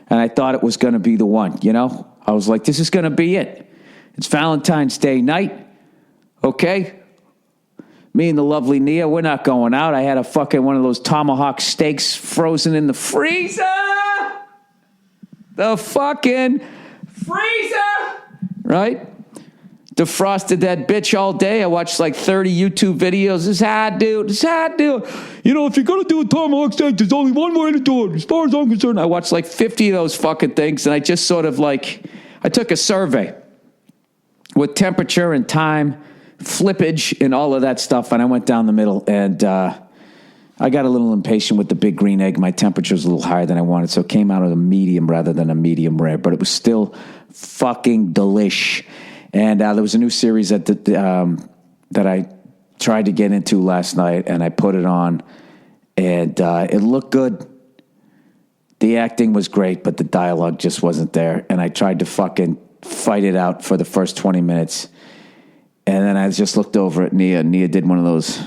and I thought it was going to be the one, you know? I was like, this is going to be it. It's Valentine's Day night, okay? Me and the lovely Nia, we're not going out. I had a fucking one of those tomahawk steaks frozen in the freezer. The fucking freezer. Right? Defrosted that bitch all day. I watched like 30 YouTube videos. This is how I do it. This is how I do it. You know, if you're going to do a tomahawk steak, there's only one way to do it. As far as I'm concerned, I watched like 50 of those fucking things, and I just sort of like, I took a survey with temperature and time, flippage, and all of that stuff, and I went down the middle, and I got a little impatient with the big green egg. My temperature was a little higher than I wanted, so it came out of a medium rather than a medium rare, but it was still fucking delish. And there was a new series that I tried to get into last night, and I put it on, and it looked good. The acting was great, but the dialogue just wasn't there, and I tried to fucking fight it out for the first 20 minutes, and then I just looked over at Nia. Nia did one of those,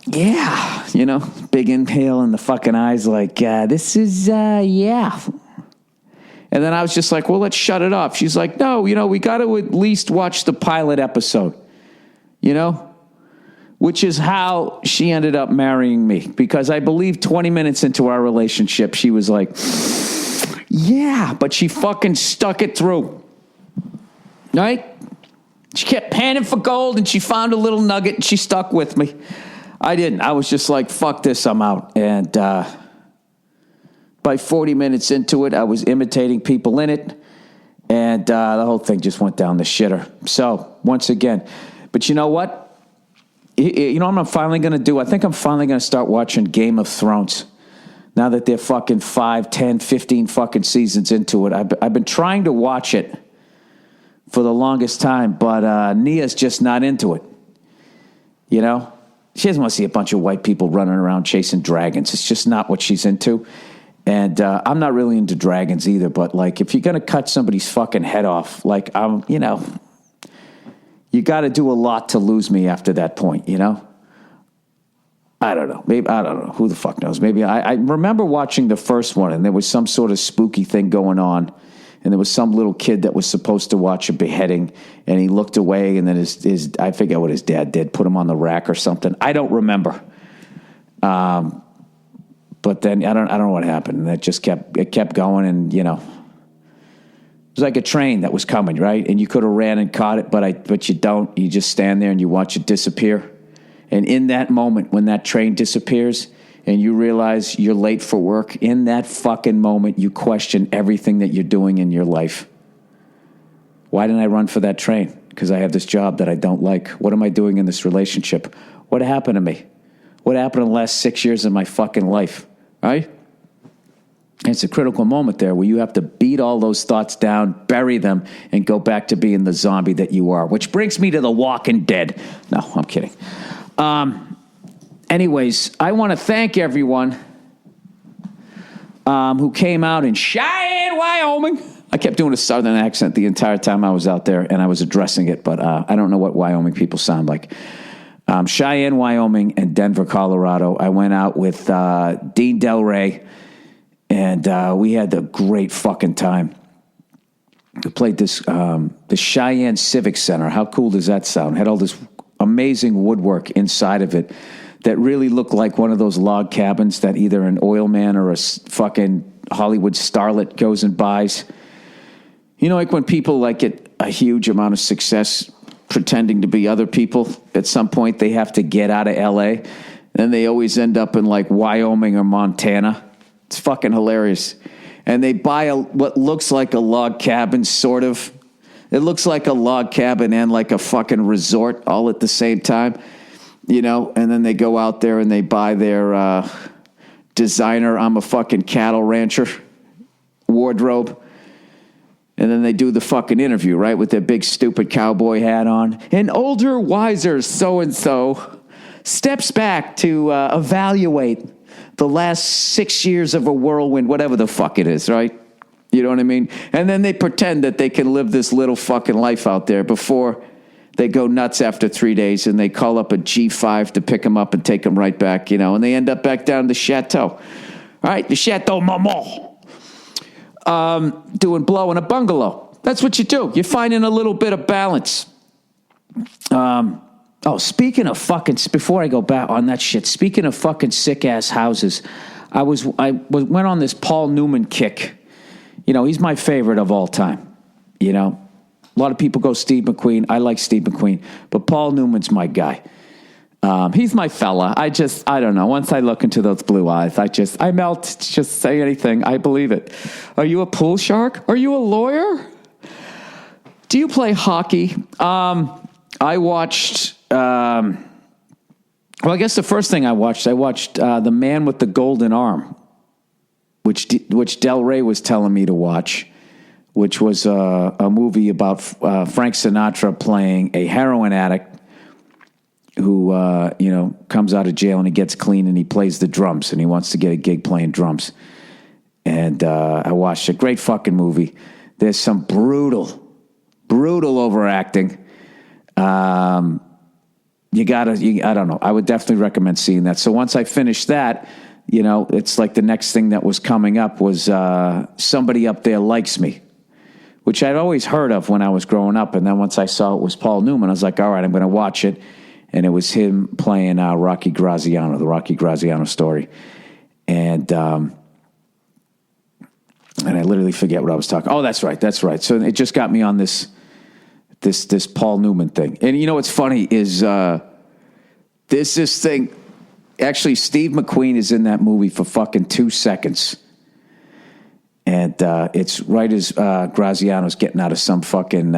yeah, you know, big inhale in the fucking eyes, like, this is, yeah. And then I was just like, well, let's shut it off. She's like, no, you know, we got to at least watch the pilot episode, you know, which is how she ended up marrying me. Because I believe 20 minutes into our relationship, she was like, yeah, but she fucking stuck it through, right? She kept panning for gold, and she found a little nugget, and she stuck with me. I didn't. I was just like, fuck this, I'm out. And by 40 minutes into it, I was imitating people in it, and the whole thing just went down the shitter. So, once again, but you know what? You know what I'm finally going to do? I think I'm finally going to start watching Game of Thrones. Now that they're fucking 5, 10, 15 fucking seasons into it. I've been trying to watch it for the longest time, but Nia's just not into it. You know? She doesn't want to see a bunch of white people running around chasing dragons. It's just not what she's into. And I'm not really into dragons either, but like if you're going to cut somebody's fucking head off, like you know, you got to do a lot to lose me after that point, you know? I don't know. Maybe, I don't know. Who the fuck knows? Maybe I remember watching the first one, and there was some sort of spooky thing going on, and there was some little kid that was supposed to watch a beheading, and he looked away, and then his I forget what his dad did, put him on the rack or something. I don't remember. But then I don't know what happened. And it just kept going, and you know, it was like a train that was coming, right? And you could have ran and caught it, but you don't. You just stand there and you watch it disappear. And in that moment, when that train disappears and you realize you're late for work, in that fucking moment, you question everything that you're doing in your life. Why didn't I run for that train? Because I have this job that I don't like. What am I doing in this relationship? What happened to me? What happened in the last 6 years of my fucking life? Right? And it's a critical moment there where you have to beat all those thoughts down, bury them, and go back to being the zombie that you are. Which brings me to The Walking Dead. No, I'm kidding. Anyways, I want to thank everyone who came out in Cheyenne, Wyoming. I kept doing a southern accent the entire time I was out there, and I was addressing it, but I don't know what Wyoming people sound like. Cheyenne, Wyoming, and Denver, Colorado. I went out with Dean Del Rey, and we had a great fucking time. We played the Cheyenne Civic Center. How cool does that sound? Had all this amazing woodwork inside of it that really looked like one of those log cabins that either an oil man or a fucking Hollywood starlet goes and buys. You know, like when people like get a huge amount of success pretending to be other people, at some point they have to get out of LA, and they always end up in like Wyoming or Montana. It's fucking hilarious. And they buy what looks like a log cabin, sort of. It looks like a log cabin and like a fucking resort all at the same time, you know, and then they go out there and they buy their designer, I'm a fucking cattle rancher wardrobe. And then they do the fucking interview, right, with their big stupid cowboy hat on. An older, wiser so-and-so steps back to evaluate the last 6 years of a whirlwind, whatever the fuck it is, right? You know what I mean? And then they pretend that they can live this little fucking life out there before they go nuts after 3 days, and they call up a G5 to pick them up and take them right back, you know, and they end up back down to the chateau. All right, the Chateau Marmont. Doing blow in a bungalow. That's what you do. You're finding a little bit of balance. Oh, speaking of fucking, before I go back on that shit, speaking of fucking sick ass houses, I went on this Paul Newman kick. You know, he's my favorite of all time. You know, a lot of people go Steve McQueen. I like Steve McQueen, but Paul Newman's my guy. He's my fella. I don't know. Once I look into those blue eyes, I melt. Just say anything. I believe it. Are you a pool shark? Are you a lawyer? Do you play hockey? I watched, well, I guess the first thing I watched The Man with the Golden Arm, which Del Rey was telling me to watch, which was a movie about Frank Sinatra playing a heroin addict who, comes out of jail and he gets clean and he plays the drums and he wants to get a gig playing drums. And I watched a great fucking movie. There's some brutal overacting. I don't know. I would definitely recommend seeing that. So once I finished that, it's like the next thing that was coming up was Somebody Up There Likes Me, which I'd always heard of when I was growing up. And then once I saw it was Paul Newman, I was like, all right, I'm going to watch it. And it was him playing Rocky Graziano, the Rocky Graziano story. And I literally forget what I was talking. Oh, that's right. So it just got me on this Paul Newman thing. And you know what's funny is this thing. Actually, Steve McQueen is in that movie for fucking 2 seconds. And it's right as Graziano's getting out of some fucking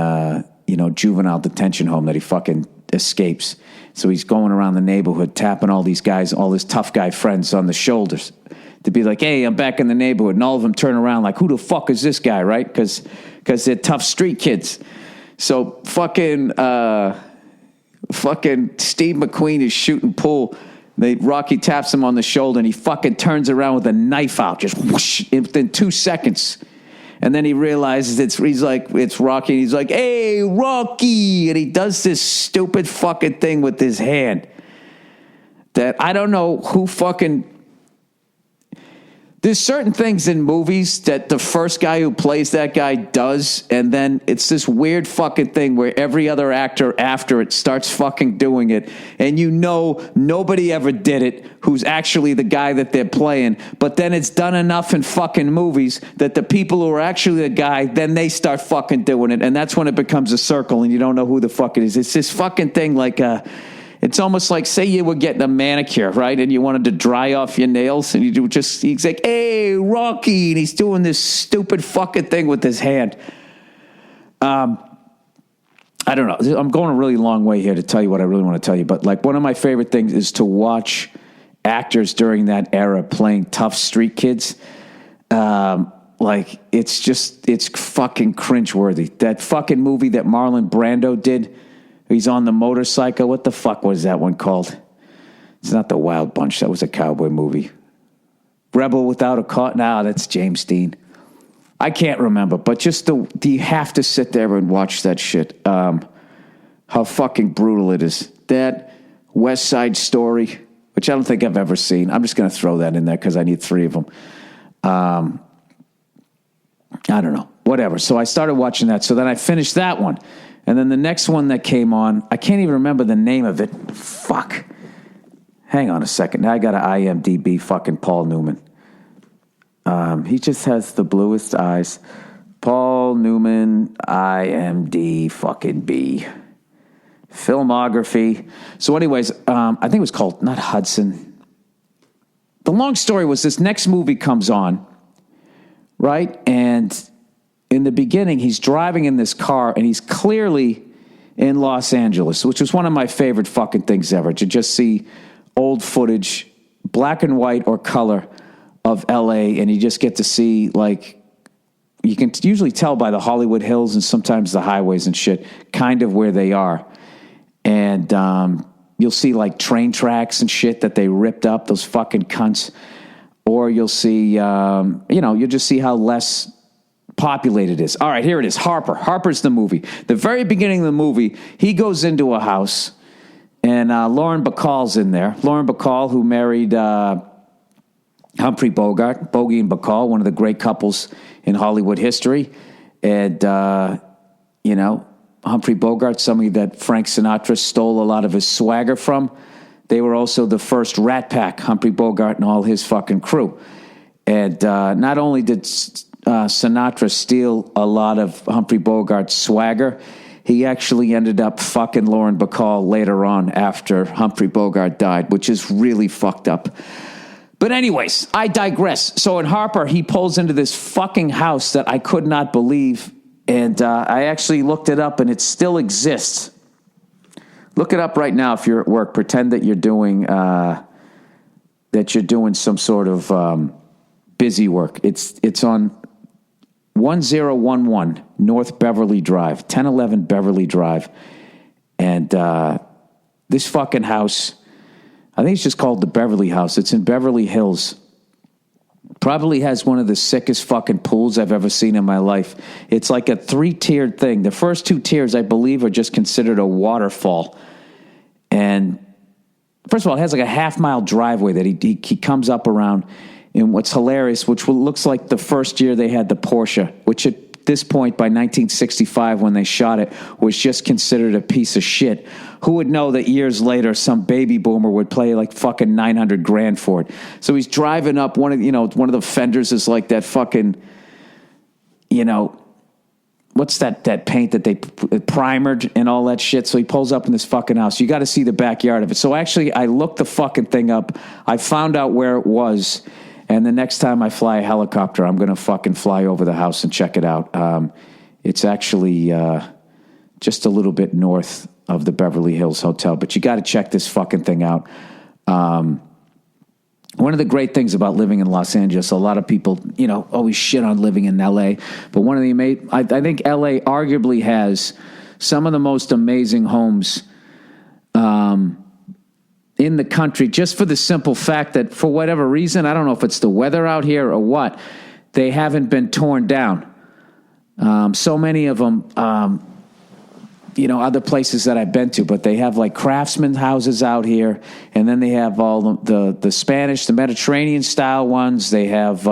juvenile detention home that he fucking escapes. So he's going around the neighborhood tapping all these guys, all his tough guy friends on the shoulders to be like, hey, I'm back in the neighborhood. And all of them turn around like, who the fuck is this guy, right? Because they're tough street kids. So fucking Steve McQueen is shooting pool. Rocky taps him on the shoulder and he fucking turns around with a knife out, just whoosh, within 2 seconds. And then he realizes it's Rocky, and he's like, hey, Rocky! And he does this stupid fucking thing with his hand that I don't know who fucking... There's certain things in movies that the first guy who plays that guy does, and then it's this weird fucking thing where every other actor after it starts fucking doing it, and nobody ever did it who's actually the guy that they're playing, but then it's done enough in fucking movies that the people who are actually the guy, then they start fucking doing it, and that's when it becomes a circle, and you don't know who the fuck it is. It's this fucking thing like it's almost like, say you were getting a manicure, right? And you wanted to dry off your nails. And he's like, hey, Rocky. And he's doing this stupid fucking thing with his hand. I don't know. I'm going a really long way here to tell you what I really want to tell you. But like one of my favorite things is to watch actors during that era playing tough street kids. Like it's fucking cringeworthy. That fucking movie that Marlon Brando did, he's on the motorcycle. What the fuck was that one called? It's not The Wild Bunch. That was a cowboy movie. Rebel Without a Cause. No, that's James Dean. I can't remember. But just do you have to sit there and watch that shit? How fucking brutal it is. That West Side Story, which I don't think I've ever seen. I'm just going to throw that in there because I need 3 of them. I don't know. Whatever. So I started watching that. So then I finished that one. And then the next one that came on, I can't even remember the name of it. Fuck. Hang on a second. Now I got an IMDb fucking Paul Newman. He just has the bluest eyes. Paul Newman, IMD fucking B. Filmography. So anyways, I think it was called, not Hudson. The long story was this next movie comes on, right? And in the beginning, he's driving in this car, and he's clearly in Los Angeles, which was one of my favorite fucking things ever, to just see old footage, black and white or color, of L.A., and you just get to see, like, you can usually tell by the Hollywood Hills and sometimes the highways and shit, kind of where they are. And you'll see, like, train tracks and shit that they ripped up, those fucking cunts. Or you'll see, you'll just see how less populated it is. All right, here it is. Harper's the movie. The very beginning of the movie, he goes into a house, and Lauren Bacall's in there. Lauren Bacall, who married Humphrey Bogart, Bogey and Bacall, one of the great couples in Hollywood history. And, Humphrey Bogart, somebody that Frank Sinatra stole a lot of his swagger from. They were also the first Rat Pack, Humphrey Bogart and all his fucking crew. And not only did Sinatra steal a lot of Humphrey Bogart's swagger, he actually ended up fucking Lauren Bacall later on after Humphrey Bogart died, which is really fucked up. But anyways, I digress. So in Harper, he pulls into this fucking house that I could not believe. And I actually looked it up, and it still exists. Look it up right now if you're at work. Pretend that you're doing some sort of busy work. It's on 1011 North Beverly Drive, 1011 Beverly Drive. And this fucking house, I think it's just called the Beverly House. It's in Beverly Hills. Probably has one of the sickest fucking pools I've ever seen in my life. It's like a 3-tiered thing. The first 2 tiers, I believe, are just considered a waterfall. And first of all, it has like a half-mile driveway that he comes up around. And what's hilarious, which looks like the first year they had the Porsche, which at this point, by 1965, when they shot it, was just considered a piece of shit. Who would know that years later, some baby boomer would play like fucking $900,000 for it? So he's driving up one of the fenders is like that fucking, what's that paint that they primered and all that shit? So he pulls up in this fucking house. You got to see the backyard of it. So actually, I looked the fucking thing up. I found out where it was. And the next time I fly a helicopter, I'm going to fucking fly over the house and check it out. It's actually just a little bit north of the Beverly Hills Hotel. But you got to check this fucking thing out. One of the great things about living in Los Angeles, a lot of people, always shit on living in L.A. But one of the I think L.A. arguably has some of the most amazing homes in the country, just for the simple fact that for whatever reason, I don't know if it's the weather out here or what, they haven't been torn down. So many of them, other places that I've been to, but they have like craftsman houses out here, and then they have all the Spanish, the Mediterranean style ones. They have,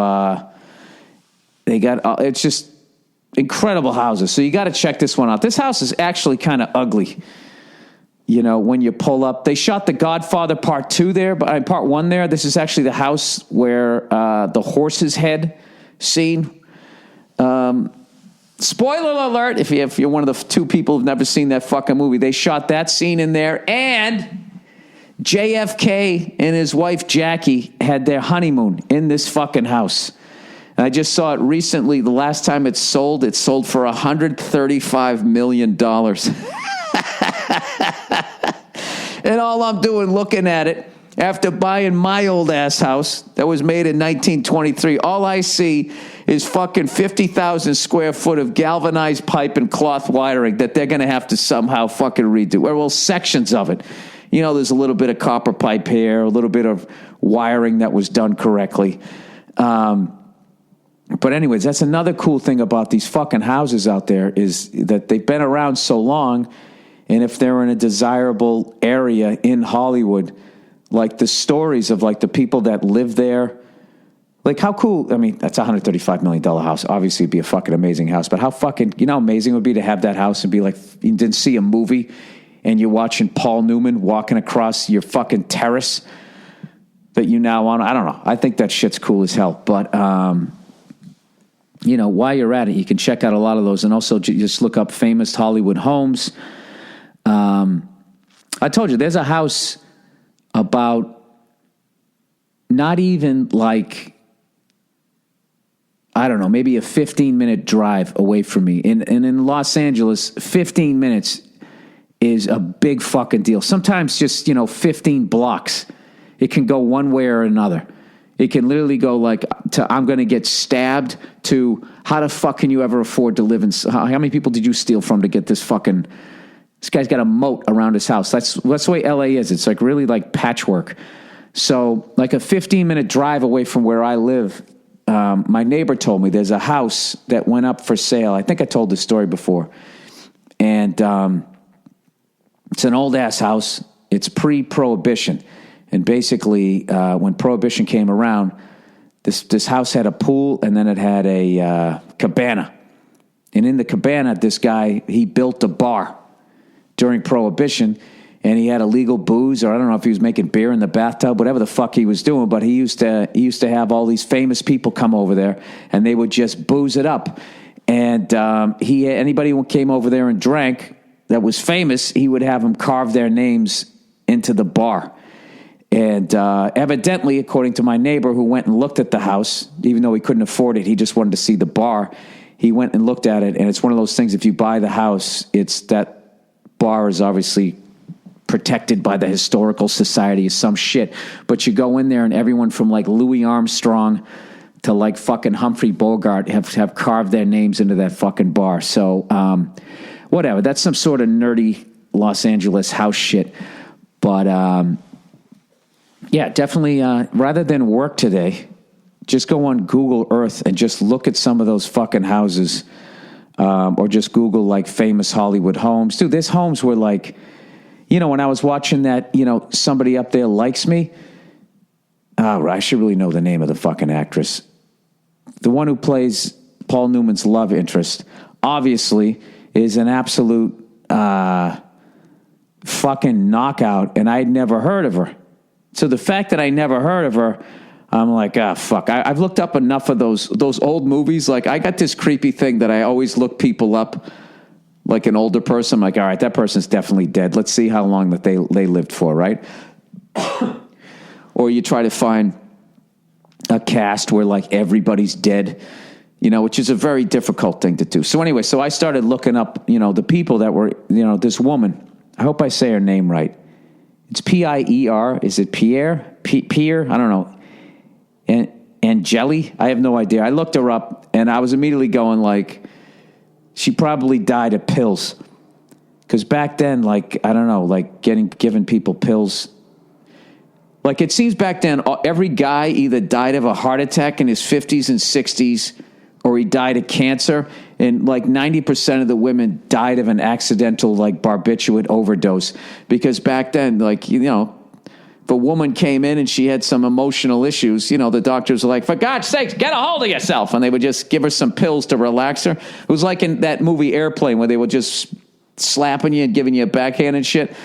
it's just incredible houses. So you got to check this one out. This house is actually kind of ugly. When you pull up, they shot The Godfather Part 2 there, but Part 1 there. This is actually the house where the horse's head scene. Spoiler alert, if you're one of the 2 people who've never seen that fucking movie, they shot that scene in there. And JFK and his wife Jackie had their honeymoon in this fucking house. And I just saw it recently. The last time it sold for $135 million. And all I'm doing looking at it, after buying my old ass house that was made in 1923, all I see is fucking 50,000 square foot of galvanized pipe and cloth wiring that they're going to have to somehow fucking redo. Well, sections of it. There's a little bit of copper pipe here, a little bit of wiring that was done correctly. But anyways, that's another cool thing about these fucking houses out there is that they've been around so long. And if they're in a desirable area in Hollywood, like the stories of like the people that live there, like how cool, I mean, that's a $135 million house. Obviously it'd be a fucking amazing house, but how fucking, how amazing it would be to have that house and be like, you didn't see a movie and you're watching Paul Newman walking across your fucking terrace that you now own. I don't know. I think that shit's cool as hell. But, while you're at it, you can check out a lot of those and also just look up famous Hollywood homes. I told you, there's a house about not even like, I don't know, maybe a 15-minute drive away from me. And in Los Angeles, 15 minutes is a big fucking deal. Sometimes just, 15 blocks. It can go one way or another. It can literally go like to I'm going to get stabbed to how the fuck can you ever afford to live in? How many people did you steal from to get this fucking... This guy's got a moat around his house. That's the way LA is. It's like really like patchwork. So like a 15-minute drive away from where I live, my neighbor told me there's a house that went up for sale. I think I told this story before. And it's an old-ass house. It's pre-Prohibition. And basically, when Prohibition came around, this house had a pool and then it had a cabana. And in the cabana, this guy, he built a bar during Prohibition, and he had illegal booze, or I don't know if he was making beer in the bathtub, whatever the fuck he was doing, but he used to have all these famous people come over there, and they would just booze it up. And anybody who came over there and drank that was famous, he would have them carve their names into the bar. And evidently, according to my neighbor who went and looked at the house, even though he couldn't afford it, he just wanted to see the bar. He went and looked at it, and it's one of those things, if you buy the house, it's that bar is obviously protected by the Historical Society or some shit. But you go in there, and everyone from like Louis Armstrong to like fucking Humphrey Bogart have carved their names into that fucking bar. So whatever, that's some sort of nerdy Los Angeles house shit. But yeah, definitely rather than work today, just go on Google Earth and just look at some of those fucking houses, or just Google like famous Hollywood homes. Dude, there's homes where like, when I was watching that, Somebody Up There Likes Me. Oh, I should really know the name of the fucking actress. The one who plays Paul Newman's love interest, obviously, is an absolute fucking knockout, and I'd never heard of her. So the fact that I never heard of her, I'm like, fuck. I've looked up enough of those old movies. Like, I got this creepy thing that I always look people up, like an older person. I'm like, all right, that person's definitely dead. Let's see how long that they lived for, right? Or you try to find a cast where, like, everybody's dead, which is a very difficult thing to do. So anyway, I started looking up, the people that were, this woman. I hope I say her name right. It's Pier. Is it Pierre? Pierre? I don't know. And Jelly? I have no idea. I looked her up, and I was immediately going like, she probably died of pills. Because back then, like, I don't know, like giving people pills. Like, it seems back then, every guy either died of a heart attack in his 50s and 60s, or he died of cancer. And like 90% of the women died of an accidental, like, barbiturate overdose. Because back then, like, if a woman came in and she had some emotional issues, the doctors were like, for God's sakes, get a hold of yourself. And they would just give her some pills to relax her. It was like in that movie Airplane, where they were just slapping you and giving you a backhand and shit.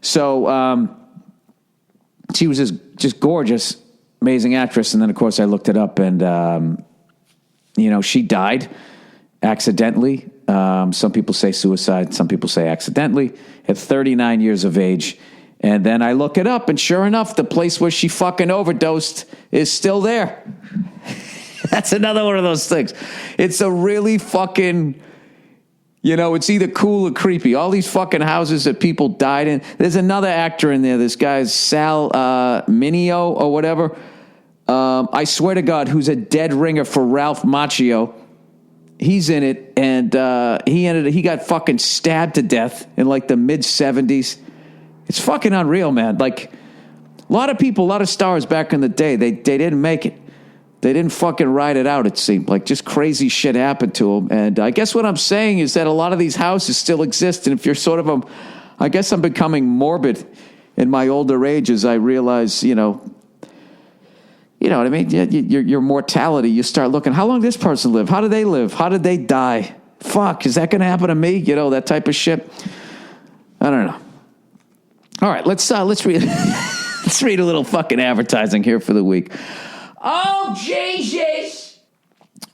So she was just gorgeous, amazing actress. And then, of course, I looked it up, and, she died accidentally. Some people say suicide. Some people say accidentally, at 39 years of age. And then I look it up, and sure enough, the place where she fucking overdosed is still there. That's another one of those things. It's a really fucking, it's either cool or creepy. All these fucking houses that people died in. There's another actor in there. This guy's Sal Mineo or whatever. I swear to God, who's a dead ringer for Ralph Macchio. He's in it, and he got fucking stabbed to death in like the mid-70s. It's fucking unreal, man. Like, a lot of stars back in the day, they didn't make it. They didn't fucking ride it out, it seemed. Like, just crazy shit happened to them. And I guess what I'm saying is that a lot of these houses still exist. And if you're sort of I guess I'm becoming morbid in my older age as I realize, you know what I mean? Your mortality, you start looking, how long did this person live? How did they live? How did they die? Fuck, is that going to happen to me? That type of shit. I don't know. All right, let's read let's read a little fucking advertising here for the week. Oh, Jesus.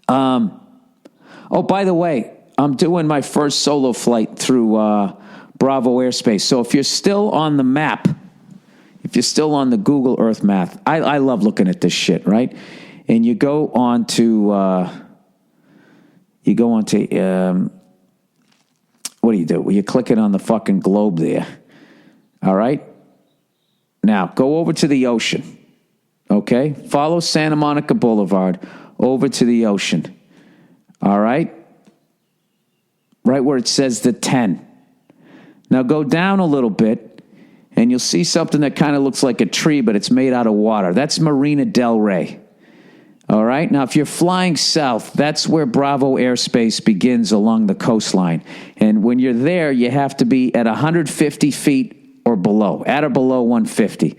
Oh, by the way, I'm doing my first solo flight through Bravo Airspace. So if you're still on the map, if you're still on the Google Earth map, I love looking at this shit, right? And you go on to what do you do? Well, you click it on the fucking globe there. All right? Now, go over to the ocean. Okay? Follow Santa Monica Boulevard over to the ocean. All right? Right where it says the 10. Now, go down a little bit, and you'll see something that kind of looks like a tree, but it's made out of water. That's Marina Del Rey. All right? Now, if you're flying south, that's where Bravo Airspace begins along the coastline. And when you're there, you have to be at 150 feet or below, at or below 150.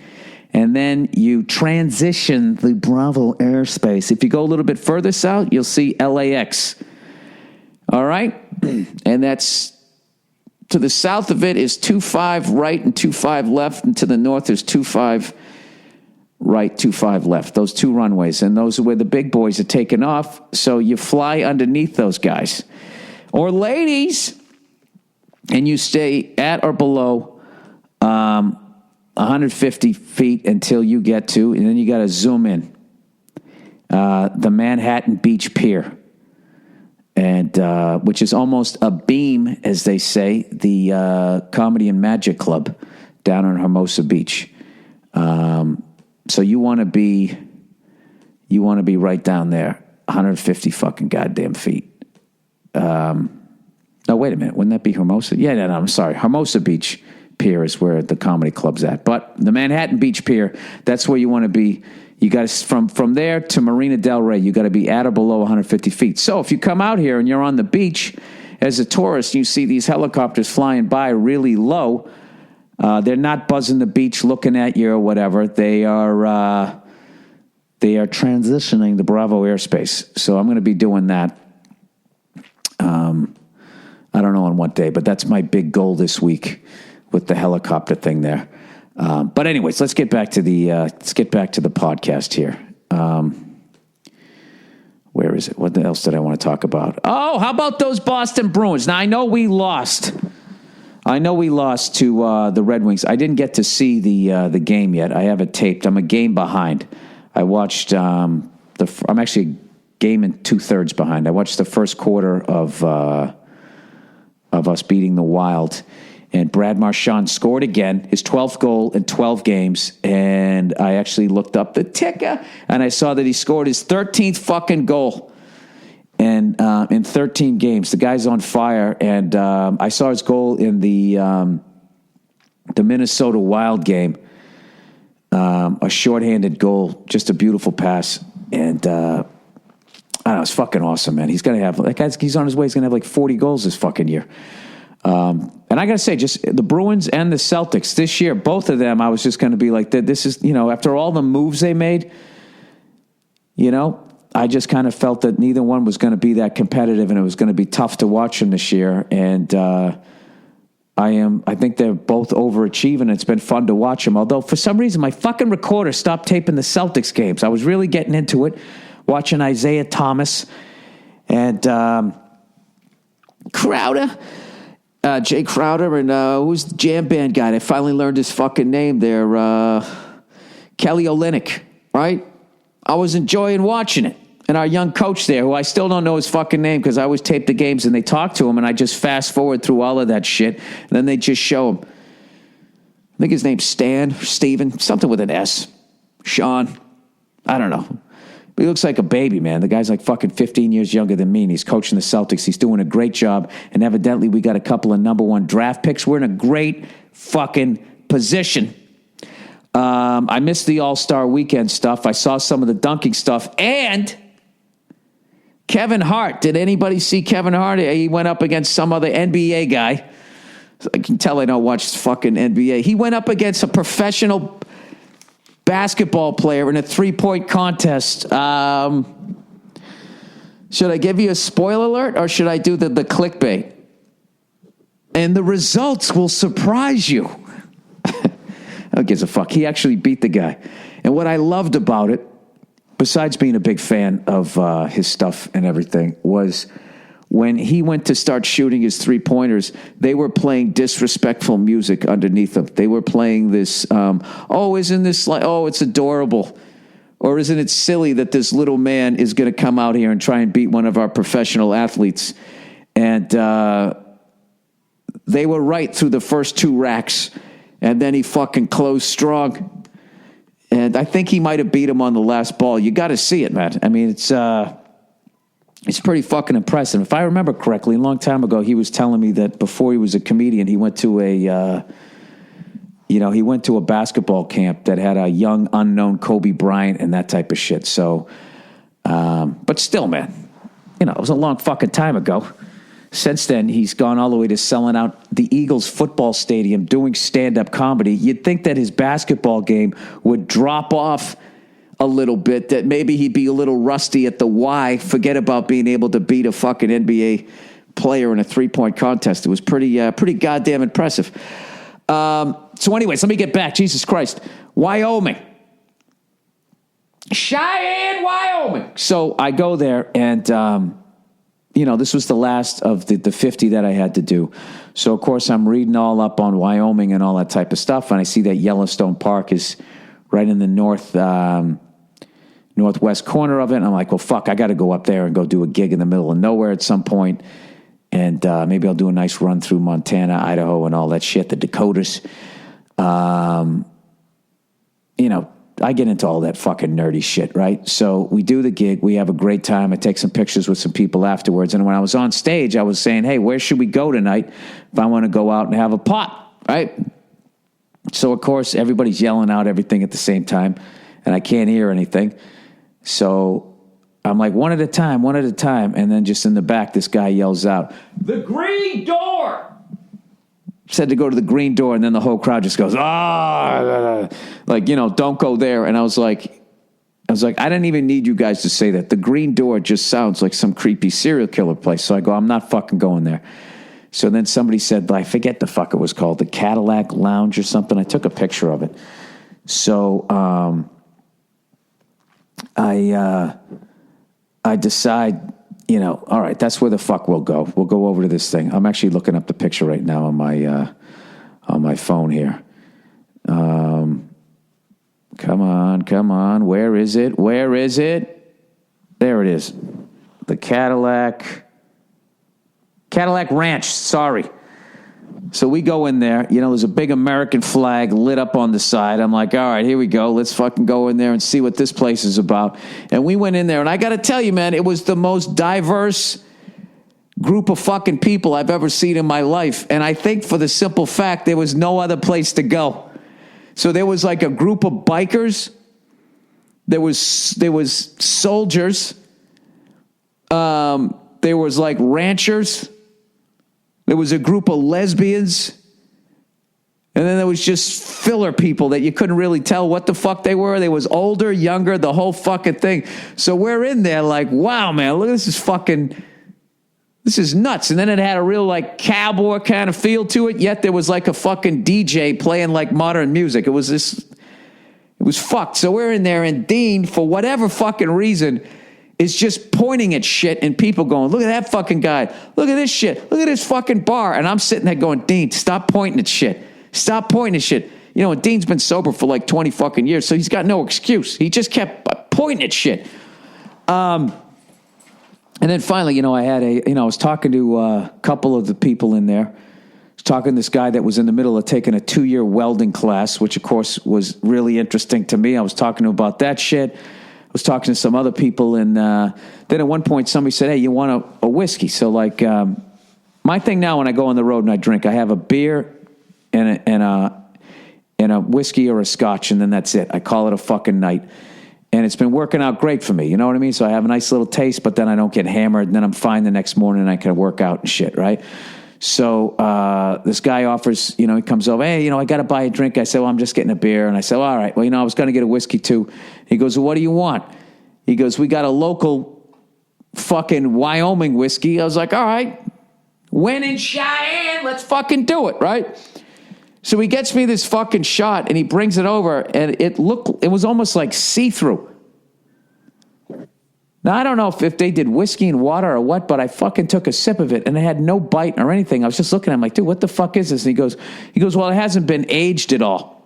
And then you transition the Bravo Airspace. If you go a little bit further south, you'll see LAX. All right? right? And that's to the south of it is 25 right and 25 left, and to the north is 25 right, 25 left. Those two runways, and those are where the big boys are taking off. So you fly underneath those guys or ladies, and you stay at or below 150 feet until you get to, and then you got to zoom in the Manhattan Beach Pier. And which is almost a beam, as they say, the Comedy and Magic Club down on Hermosa Beach. So you want to be right down there, 150 fucking goddamn feet. No, wait a minute, wouldn't that be Hermosa? Yeah, no, I'm sorry, Hermosa Beach Pier is where the comedy club's at. But the Manhattan Beach Pier, that's where you want to be. You got to, from there to Marina Del Rey, you got to be at or below 150 feet. So if you come out here and you're on the beach as a tourist, you see these helicopters flying by really low. They're not buzzing the beach looking at you or whatever. They are transitioning the Bravo airspace. So I'm going to be doing that. I don't know on what day, but that's my big goal this week with the helicopter thing there. But anyways, let's get back to the podcast here. Where is it? What else did I want to talk about? Oh, how about those Boston Bruins? Now I know we lost to the Red Wings. I didn't get to see the game yet. I have it taped. I'm a game behind. I watched I'm actually a game and 2/3 behind. I watched the first quarter of us beating the Wild. And Brad Marchand scored again, his 12th goal in 12 games. And I actually looked up the ticker, and I saw that he scored his 13th fucking goal and in 13 games. The guy's on fire. And I saw his goal in the Minnesota Wild game, a shorthanded goal, just a beautiful pass. And I don't know, it's fucking awesome, man. He's going to have, he's on his way. He's going to have like 40 goals this fucking year. And I got to say, just the Bruins and the Celtics this year, both of them, I was just going to be like, this is, after all the moves they made, I just kind of felt that neither one was going to be that competitive, and it was going to be tough to watch them this year. And I think they're both overachieving. It's been fun to watch them. Although for some reason, my fucking recorder stopped taping the Celtics games. I was really getting into it, watching Isaiah Thomas and Crowder. Jay Crowder, and who's the jam band guy? I finally learned his fucking name there. Kelly Olynyk, right? I was enjoying watching it. And our young coach there, who I still don't know his fucking name because I always tape the games and they talk to him and I just fast forward through all of that shit. And then they just show him. I think his name's Stan, Steven, something with an S. Sean. I don't know. But he looks like a baby, man. The guy's like fucking 15 years younger than me, and he's coaching the Celtics. He's doing a great job, and evidently we got a couple of number one draft picks. We're in a great fucking position. I missed the All-Star Weekend stuff. I saw some of the dunking stuff, and Kevin Hart. Did anybody see Kevin Hart? He went up against some other NBA guy. I can tell I don't watch fucking NBA. He went up against a professional basketball player in a 3-point contest. Should I give you a spoiler alert, or should I do the clickbait? And the results will surprise you. Who gives a fuck? He actually beat the guy. And what I loved about it, besides being a big fan of his stuff and everything, was when he went to start shooting his 3-pointers, they were playing disrespectful music underneath him. They were playing this, isn't this like, it's adorable. Or isn't it silly that this little man is going to come out here and try and beat one of our professional athletes? And they were right through the first 2 racks. And then he fucking closed strong. And I think he might have beat him on the last ball. You got to see it, man. I mean, it's pretty fucking impressive. If I remember correctly, a long time ago, he was telling me that before he was a comedian, he went to a basketball camp that had a young, unknown Kobe Bryant and that type of shit. So, but still, man, it was a long fucking time ago. Since then, he's gone all the way to selling out the Eagles football stadium, doing stand-up comedy. You'd think that his basketball game would drop off a little bit, that maybe he'd be a little rusty at the Y. Forget about being able to beat a fucking NBA player in a 3-point contest. It was pretty goddamn impressive. So anyways, let me get back. Jesus Christ. Wyoming. Cheyenne, Wyoming. So I go there, and, this was the last of the 50 that I had to do. So, of course, I'm reading all up on Wyoming and all that type of stuff, and I see that Yellowstone Park is right in the northwest corner of it, and I'm like, well, fuck, I got to go up there and go do a gig in the middle of nowhere at some point, and maybe I'll do a nice run through Montana, Idaho, and all that shit, the Dakotas. I get into all that fucking nerdy shit, right? So we do the gig. We have a great time. I take some pictures with some people afterwards. And when I was on stage, I was saying, hey, where should we go tonight if I want to go out and have a pot, right? So, of course, everybody's yelling out everything at the same time, and I can't hear anything. So I'm like, one at a time. And then just in the back, this guy yells out, the green door! Said to go to the green door, and then the whole crowd just goes, don't go there. And I was like, I didn't even need you guys to say that. The green door just sounds like some creepy serial killer place. So I go, I'm not fucking going there. So then somebody said, I forget the fuck it was called, the Cadillac Lounge or something. I took a picture of it. So I decide, all right, that's where the fuck we'll go. We'll go over to this thing. I'm actually looking up the picture right now on my phone here. Come on. Where is it? There it is. The Cadillac Ranch. Sorry. So we go in there. There's a big American flag lit up on the side. I'm like, all right, here we go. Let's fucking go in there and see what this place is about. And we went in there, and I got to tell you, man, it was the most diverse group of fucking people I've ever seen in my life. And I think for the simple fact there was no other place to go. So there was like a group of bikers. There was soldiers. There was like ranchers. There was a group of lesbians. And then there was just filler people that you couldn't really tell what the fuck they were. They was older, younger, the whole fucking thing. So we're in there like, wow, man, look, this is nuts. And then it had a real like cowboy kind of feel to it, yet there was like a fucking DJ playing like modern music. It was fucked. So we're in there, and Dean, for whatever fucking reason, is just pointing at shit, and people going, look at that fucking guy. Look at this shit. Look at this fucking bar. And I'm sitting there going, Dean, stop pointing at shit. Stop pointing at shit. And Dean's been sober for like 20 fucking years, so he's got no excuse. He just kept pointing at shit. And then finally, I was talking to a couple of the people in there. I was talking to this guy that was in the middle of taking a 2-year welding class, which of course was really interesting to me. I was talking to him about that shit. I was talking to some other people, and then at one point somebody said, hey, you want a whiskey? So like my thing now when I go on the road and I drink, I have a beer and a whiskey or a scotch, and then that's it. I call it a fucking night. And it's been working out great for me, you know what I mean? So I have a nice little taste, but then I don't get hammered, and then I'm fine the next morning, and I can work out and shit, right? So this guy offers, he comes over, hey, I got to buy a drink. I said, well, I'm just getting a beer. And I said, well, all right, well, I was going to get a whiskey too. He goes, well, what do you want? He goes, we got a local fucking Wyoming whiskey. I was like, all right, when in Cheyenne, let's fucking do it, right? So he gets me this fucking shot, and he brings it over, and it was almost like see-through. Now, I don't know if they did whiskey and water or what, but I fucking took a sip of it, and it had no bite or anything. I was just looking at him like, dude, what the fuck is this? And he goes, well, it hasn't been aged at all.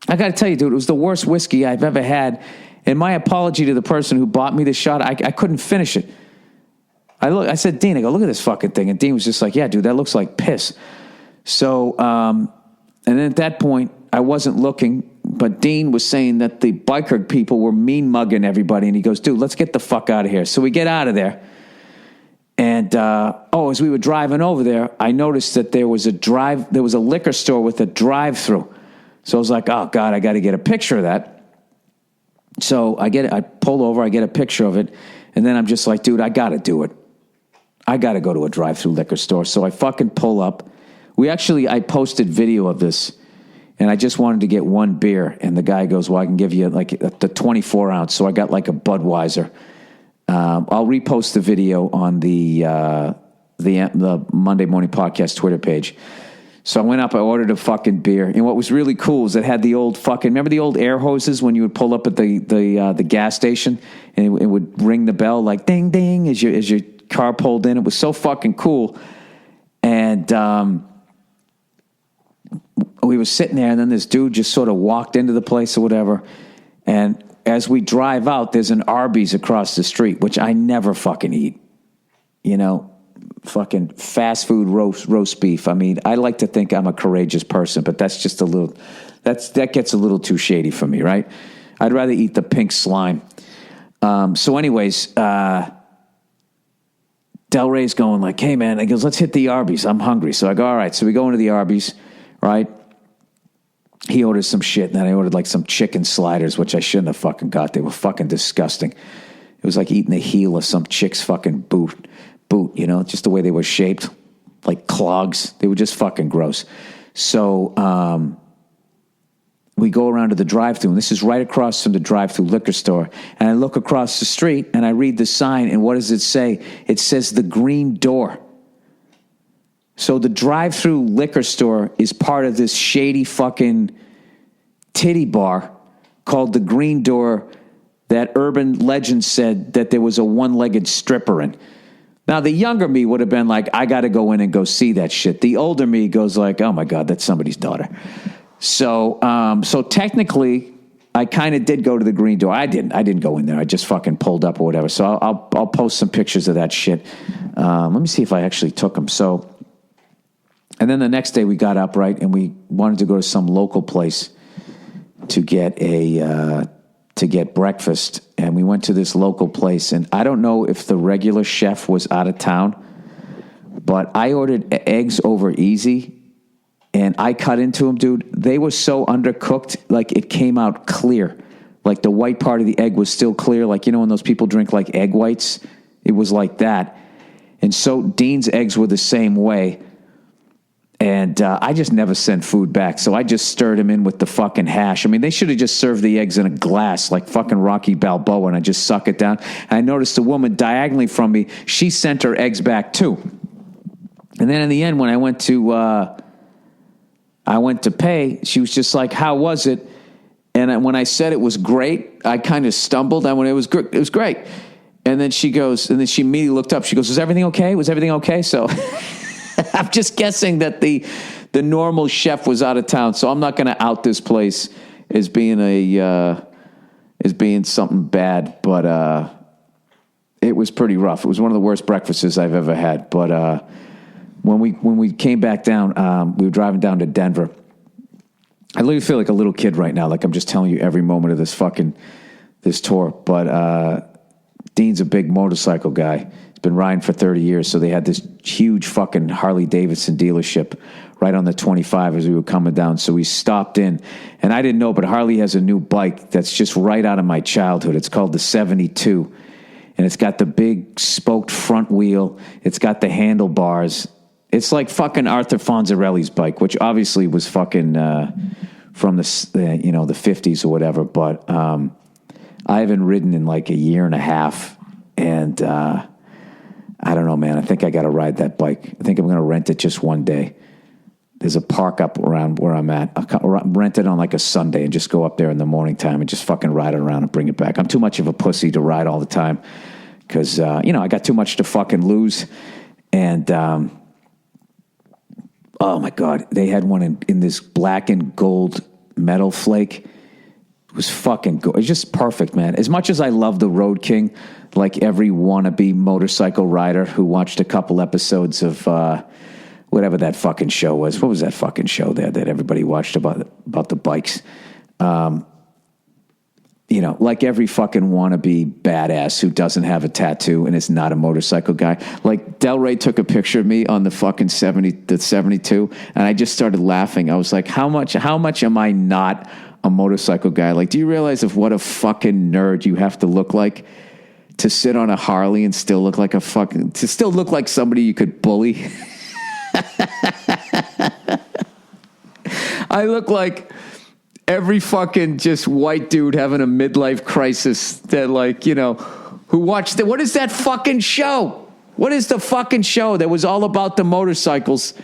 I got to tell you, dude, it was the worst whiskey I've ever had. And my apology to the person who bought me the shot, I couldn't finish it. I said, Dean, I go, look at this fucking thing. And Dean was just like, yeah, dude, that looks like piss. So, and then at that point, I wasn't looking, but Dean was saying that the biker people were mean mugging everybody. And he goes, dude, let's get the fuck out of here. So we get out of there. And, as we were driving over there, I noticed that there was a liquor store with a drive-through. So I was like, oh God, I got to get a picture of that. So I pull over, I get a picture of it. And then I'm just like, dude, I got to do it. I got to go to a drive-through liquor store. So I fucking pull up. I posted video of this, and I just wanted to get one beer. And the guy goes, well, I can give you like the 24 ounce. So I got like a Budweiser. I'll repost the video on the the Monday Morning Podcast Twitter page. So I went up, I ordered a fucking beer. And what was really cool is it had the old fucking, remember the old air hoses when you would pull up at the gas station and it would ring the bell like ding, ding as your car pulled in. It was so fucking cool. And we were sitting there and then this dude just sort of walked into the place or whatever. And as we drive out, there's an Arby's across the street, which I never fucking eat. You know, fucking fast food roast beef. I mean, I like to think I'm a courageous person, but that's just that gets a little too shady for me, right? I'd rather eat the pink slime. So anyways, Del Rey's going like, hey man, he goes, let's hit the Arby's. I'm hungry. So I go, all right. So we go into the Arby's, right? He orders some shit, and then I ordered like some chicken sliders, which I shouldn't have fucking got. They were fucking disgusting. It was like eating the heel of some chick's fucking boot, you know, just the way they were shaped, like clogs. They were just fucking gross. So we go around to the drive-thru, and this is right across from the drive-thru liquor store. And I look across the street, and I read the sign, and what does it say? It says the Green Door. So the drive-thru liquor store is part of this shady fucking titty bar called the Green Door that urban legend said that there was a one-legged stripper in. Now, the younger me would have been like, I got to go in and go see that shit. The older me goes like, oh, my God, that's somebody's daughter. So technically, I kind of did go to the Green Door. I didn't go in there. I just fucking pulled up or whatever. So I'll post some pictures of that shit. Let me see if I actually took them. So, and then the next day we got up, right, and we wanted to go to some local place to get breakfast, and we went to this local place, and I don't know if the regular chef was out of town, but I ordered eggs over easy, and I cut into them, dude. They were so undercooked, like it came out clear. Like the white part of the egg was still clear, like, you know, when those people drink like egg whites, it was like that. And so Dean's eggs were the same way. And I just never sent food back, so I just stirred them in with the fucking hash. I mean, they should have just served the eggs in a glass like fucking Rocky Balboa, and I just suck it down. And I noticed a woman diagonally from me, she sent her eggs back too. And then in the end, when I went to pay, she was just like, how was it? And when I said it was great, I kind of stumbled. I went, it was great. And then she goes, and then she immediately looked up. She goes, was everything okay? Was everything okay? So... I'm just guessing that the normal chef was out of town, so I'm not going to out this place as being something bad. But it was pretty rough. It was one of the worst breakfasts I've ever had. But when we came back down, we were driving down to Denver. I literally feel like a little kid right now. Like I'm just telling you every moment of this tour. But Dean's a big motorcycle guy. He's been riding for 30 years, so they had this huge fucking Harley Davidson dealership right on the 25 as we were coming down. So we stopped in, and I didn't know, but Harley has a new bike that's just right out of my childhood. It's called the 72, and it's got the big spoked front wheel. It's got the handlebars. It's like fucking Arthur Fonzarelli's bike, which obviously was fucking from the 50s or whatever. But I haven't ridden in like a year and a half, and I don't know, man. I think I got to ride that bike. I think I'm going to rent it just one day. There's a park up around where I'm at. I'll rent it on like a Sunday and just go up there in the morning time and just fucking ride it around and bring it back. I'm too much of a pussy to ride all the time because, I got too much to fucking lose. And, oh my God, they had one in this black and gold metal flake. It was fucking good. It's just perfect, man. As much as I love the Road King, like every wannabe motorcycle rider who watched a couple episodes of whatever that fucking show was. What was that fucking show there that everybody watched about the bikes? Like every fucking wannabe badass who doesn't have a tattoo and is not a motorcycle guy. Like Del Rey took a picture of me on the fucking 72, and I just started laughing. I was like, how much am I not a motorcycle guy? Like, do you realize of what a fucking nerd you have to look like to sit on a Harley and still look like somebody you could bully? I look like every fucking just white dude having a midlife crisis that who watched it. What is that fucking show? What is the fucking show that was all about the motorcycles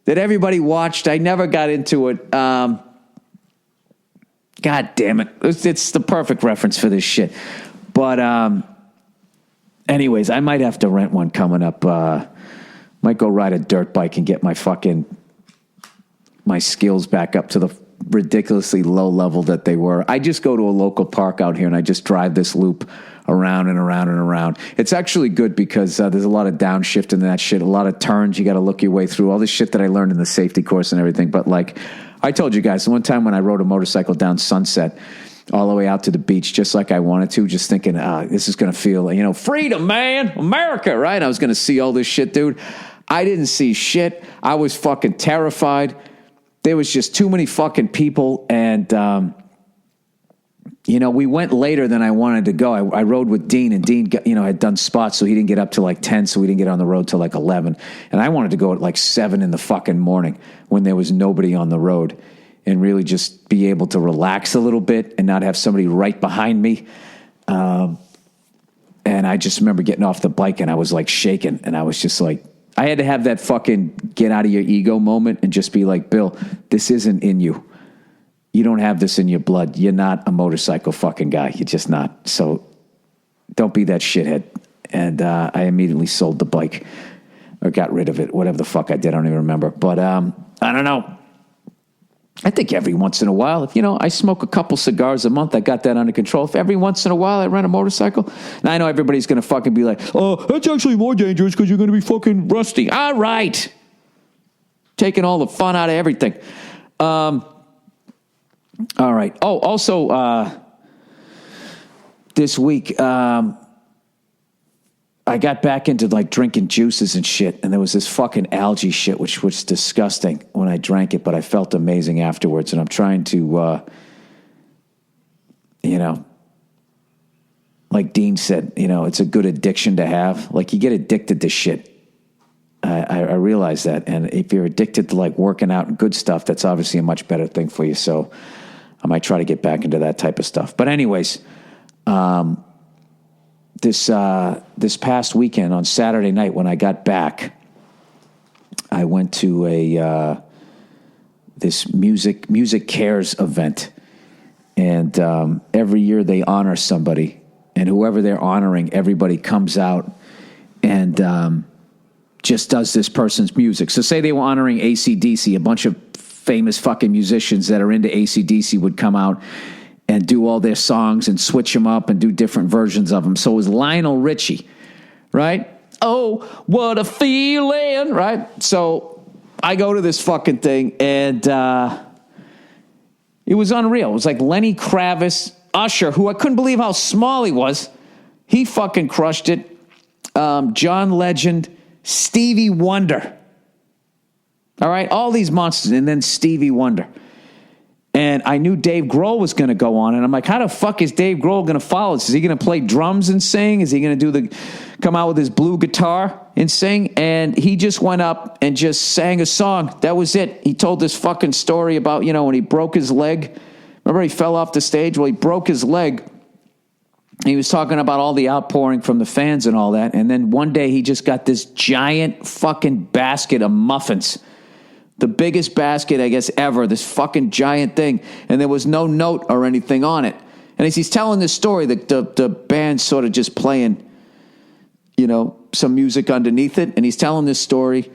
that everybody watched? I never got into it. God damn it. It's the perfect reference for this shit. But anyways, I might have to rent one coming up. Might go ride a dirt bike and get my skills back up to the ridiculously low level that they were. I just go to a local park out here and I just drive this loop around and around and around. It's actually good because there's a lot of downshift in that shit, a lot of turns you got to look your way through, all this shit that I learned in the safety course and everything. But like I told you guys, one time when I rode a motorcycle down Sunset all the way out to the beach just like I wanted to, just thinking, this is going to feel, freedom, man, America, right? I was going to see all this shit, dude. I didn't see shit. I was fucking terrified. There was just too many fucking people, and, we went later than I wanted to go. I rode with Dean, and Dean, had done spots, so he didn't get up to like 10, so we didn't get on the road till like 11. And I wanted to go at like 7 in the fucking morning when there was nobody on the road and really just be able to relax a little bit and not have somebody right behind me. And I just remember getting off the bike, and I was like shaking, and I was just like, I had to have that fucking get out of your ego moment and just be like, Bill, this isn't in you. You don't have this in your blood. You're not a motorcycle fucking guy. You're just not. So don't be that shithead. And I immediately sold the bike or got rid of it, whatever the fuck I did. I don't even remember. But I don't know. I think every once in a while, if, I smoke a couple cigars a month, I got that under control. If every once in a while I rent a motorcycle, and I know everybody's going to fucking be like, oh, that's actually more dangerous because you're going to be fucking rusty. All right. Taking all the fun out of everything. All right. Oh, also, this week, I got back into like drinking juices and shit, and there was this fucking algae shit, which was disgusting when I drank it, but I felt amazing afterwards. And I'm trying to, like Dean said, it's a good addiction to have. Like you get addicted to shit. I realize that. And if you're addicted to like working out and good stuff, that's obviously a much better thing for you. So I might try to get back into that type of stuff. But anyways, this past weekend on Saturday night when I got back, I went to this Music Cares event, and every year they honor somebody, and whoever they're honoring, everybody comes out and just does this person's music. So say they were honoring AC/DC, a bunch of famous fucking musicians that are into AC/DC would come out and do all their songs and switch them up and do different versions of them. So it was Lionel Richie, right? Oh, what a feeling, right? So I go to this fucking thing, and it was unreal. It was like Lenny Kravitz, Usher, who I couldn't believe how small he was. He fucking crushed it. John Legend, Stevie Wonder. All right, all these monsters, and then Stevie Wonder. And I knew Dave Grohl was going to go on, and I'm like, how the fuck is Dave Grohl going to follow this? Is he going to play drums and sing? Is he going to come out with his blue guitar and sing? And he just went up and just sang a song. That was it. He told this fucking story about, when he broke his leg. Remember he fell off the stage? Well, he broke his leg. He was talking about all the outpouring from the fans and all that. And then one day he just got this giant fucking basket of muffins. The biggest basket, I guess, ever. This fucking giant thing. And there was no note or anything on it. And as he's telling this story, the band's sort of just playing, some music underneath it. And he's telling this story.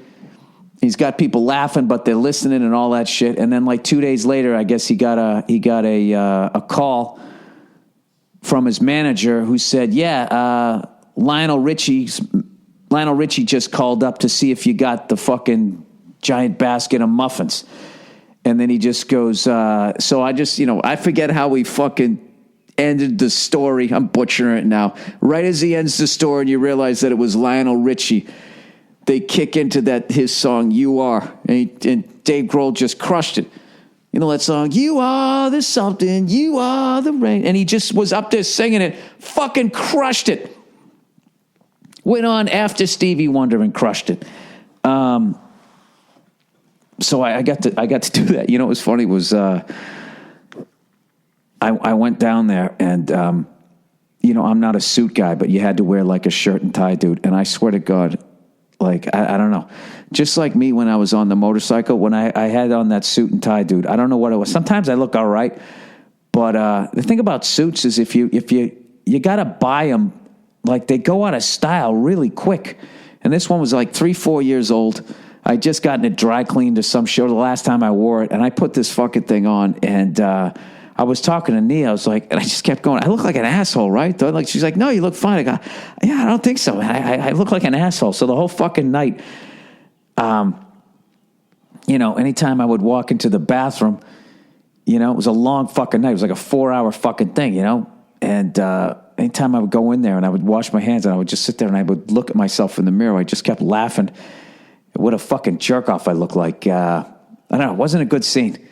He's got people laughing, but they're listening and all that shit. And then like 2 days later, I guess he got a call from his manager who said, Lionel Richie just called up to see if you got the fucking giant basket of muffins. And then he just goes, so I just, I forget how he fucking ended the story. I'm butchering it now. Right as he ends the story and you realize that it was Lionel Richie, they kick into his song, You Are. And Dave Grohl just crushed it. That song, You Are the Something, You Are the Rain. And he just was up there singing it, fucking crushed it. Went on after Stevie Wonder and crushed it. So I got to do that. What was funny was I went down there and I'm not a suit guy, but you had to wear like a shirt and tie, dude. And I swear to God, Like, I don't know. Just like me when I was on the motorcycle, when I had on that suit and tie, dude, I don't know what it was. Sometimes I look all right. But the thing about suits is if you got to buy them, like they go out of style really quick. And this one was like 3-4 years old. I just gotten it dry cleaned to some show the last time I wore it. And I put this fucking thing on and I was talking to Nia. I was like, and I just kept going, I look like an asshole, right? Like, she's like, no, you look fine. I go, yeah, I don't think so. I look like an asshole. So the whole fucking night, anytime I would walk into the bathroom, it was a long fucking night. It was like a 4-hour fucking thing, And anytime I would go in there and I would wash my hands and I would just sit there and I would look at myself in the mirror, I just kept laughing. What a fucking jerk off I look like. I don't know. It wasn't a good scene,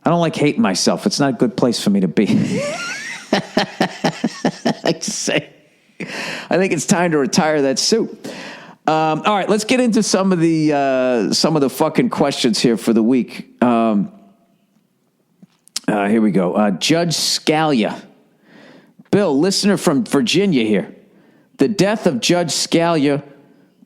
I don't like hating myself. It's not a good place for me to be. I just say, I think it's time to retire that suit. All right, let's get into some of the fucking questions here for the week. Here we go. Judge Scalia. Bill, listener from Virginia here. The death of Judge Scalia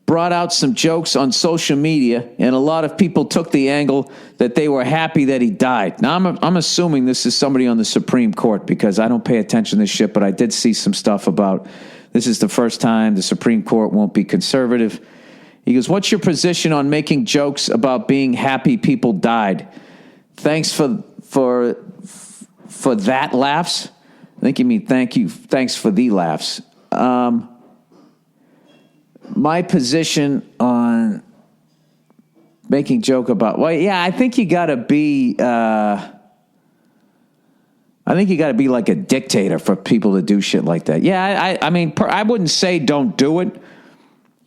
brought out some jokes on social media, and a lot of people took the angle that they were happy that he died. Now, I'm assuming this is somebody on the Supreme Court because I don't pay attention to this shit, but I did see some stuff about this is the first time the Supreme Court won't be conservative. He goes, what's your position on making jokes about being happy people died? Thanks for that laughs. I think you mean thank you. Thanks for the laughs. My position on making joke about, I think you got to be, like a dictator for people to do shit like that. Yeah, I mean, I wouldn't say don't do it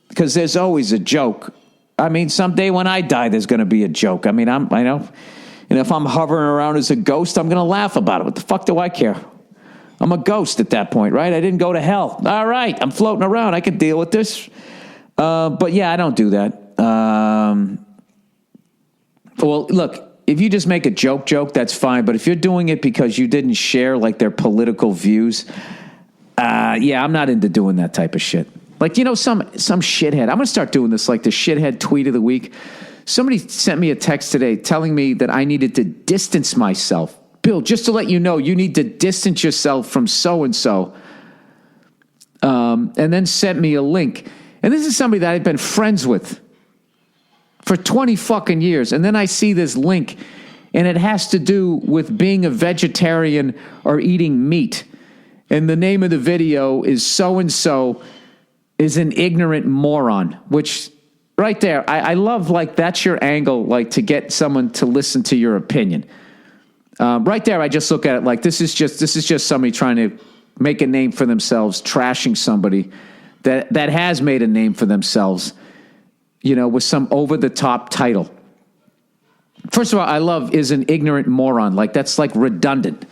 because there's always a joke. I mean, someday when I die, there's going to be a joke. I mean, I know, and if I'm hovering around as a ghost, I'm going to laugh about it. What the fuck do I care? I'm a ghost at that point, right? I didn't go to hell. All right, I'm floating around. I can deal with this. But yeah, I don't do that. Well, look, if you just make a joke, that's fine. But if you're doing it because you didn't share like their political views, I'm not into doing that type of shit. Like, some shithead. I'm going to start doing this, like the shithead tweet of the week. Somebody sent me a text today telling me that I needed to distance myself. Bill, just to let you know, you need to distance yourself from so-and-so. And then sent me a link. And this is somebody that I've been friends with for 20 fucking years. And then I see this link, and it has to do with being a vegetarian or eating meat. And the name of the video is so-and-so is an ignorant moron, which right there, I love, like, that's your angle, like, to get someone to listen to your opinion. Right there, I just look at it like this is just somebody trying to make a name for themselves, trashing somebody that has made a name for themselves, with some over-the-top title. First of all, I love is an ignorant moron. Like, that's like redundant.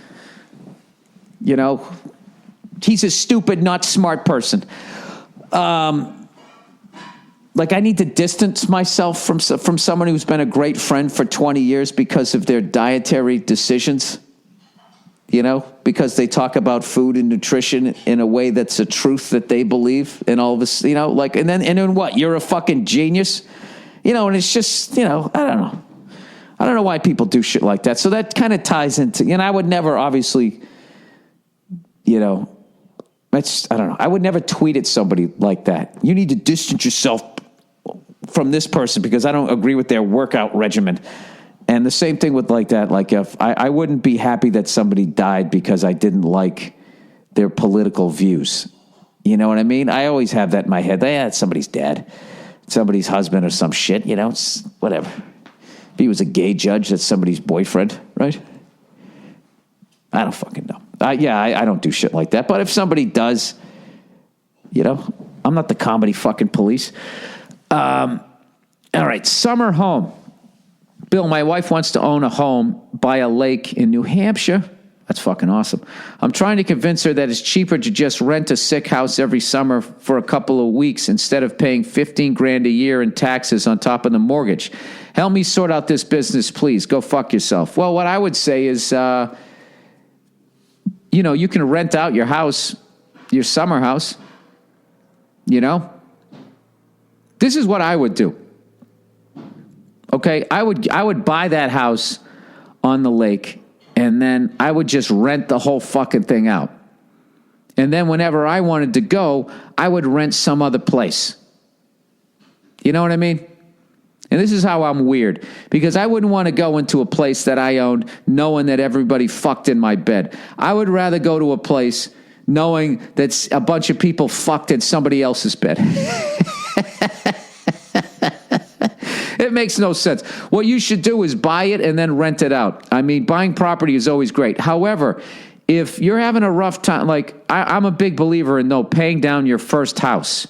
He's a stupid, not smart person. Like, I need to distance myself from someone who's been a great friend for 20 years because of their dietary decisions. Because they talk about food and nutrition in a way that's a truth that they believe, and all this, and then what? You're a fucking genius, and it's just, I don't know. I don't know why people do shit like that. So that kind of ties into, I would never, obviously, I don't know. I would never tweet at somebody like that. You need to distance yourself from this person because I don't agree with their workout regimen. And the same thing with like that. Like, if I wouldn't be happy that somebody died because I didn't like their political views. You know what I mean? I always have that in my head. It's somebody's dad, somebody's husband or some shit. It's whatever. If he was a gay judge, that's somebody's boyfriend, right? I don't fucking know. I don't do shit like that. But if somebody does, I'm not the comedy fucking police. All right, summer home. Bill, my wife wants to own a home by a lake in New Hampshire. That's fucking awesome. I'm trying to convince her that it's cheaper to just rent a sick house every summer for a couple of weeks instead of paying $15,000 a year in taxes on top of the mortgage. Help me sort out this business, please. Go fuck yourself. Well, what I would say is, you can rent out your house, your summer house, This is what I would do. Okay, I would buy that house on the lake, and then I would just rent the whole fucking thing out. And then whenever I wanted to go, I would rent some other place. You know what I mean? And this is how I'm weird, because I wouldn't want to go into a place that I owned knowing that everybody fucked in my bed. I would rather go to a place knowing that a bunch of people fucked in somebody else's bed. It makes no sense. What you should do is buy it and then rent it out. I mean, buying property is always great. However, if you're having a rough time, like I'm a big believer in paying down your first house.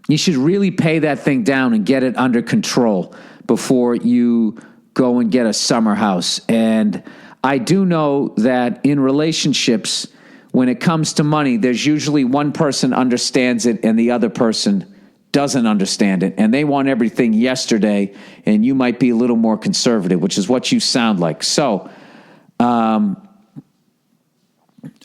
You should really pay that thing down and get it under control before you go and get a summer house. And I do know that in relationships, when it comes to money, there's usually one person understands it and the other person doesn't understand it. And they want everything yesterday, and you might be a little more conservative, which is what you sound like. So,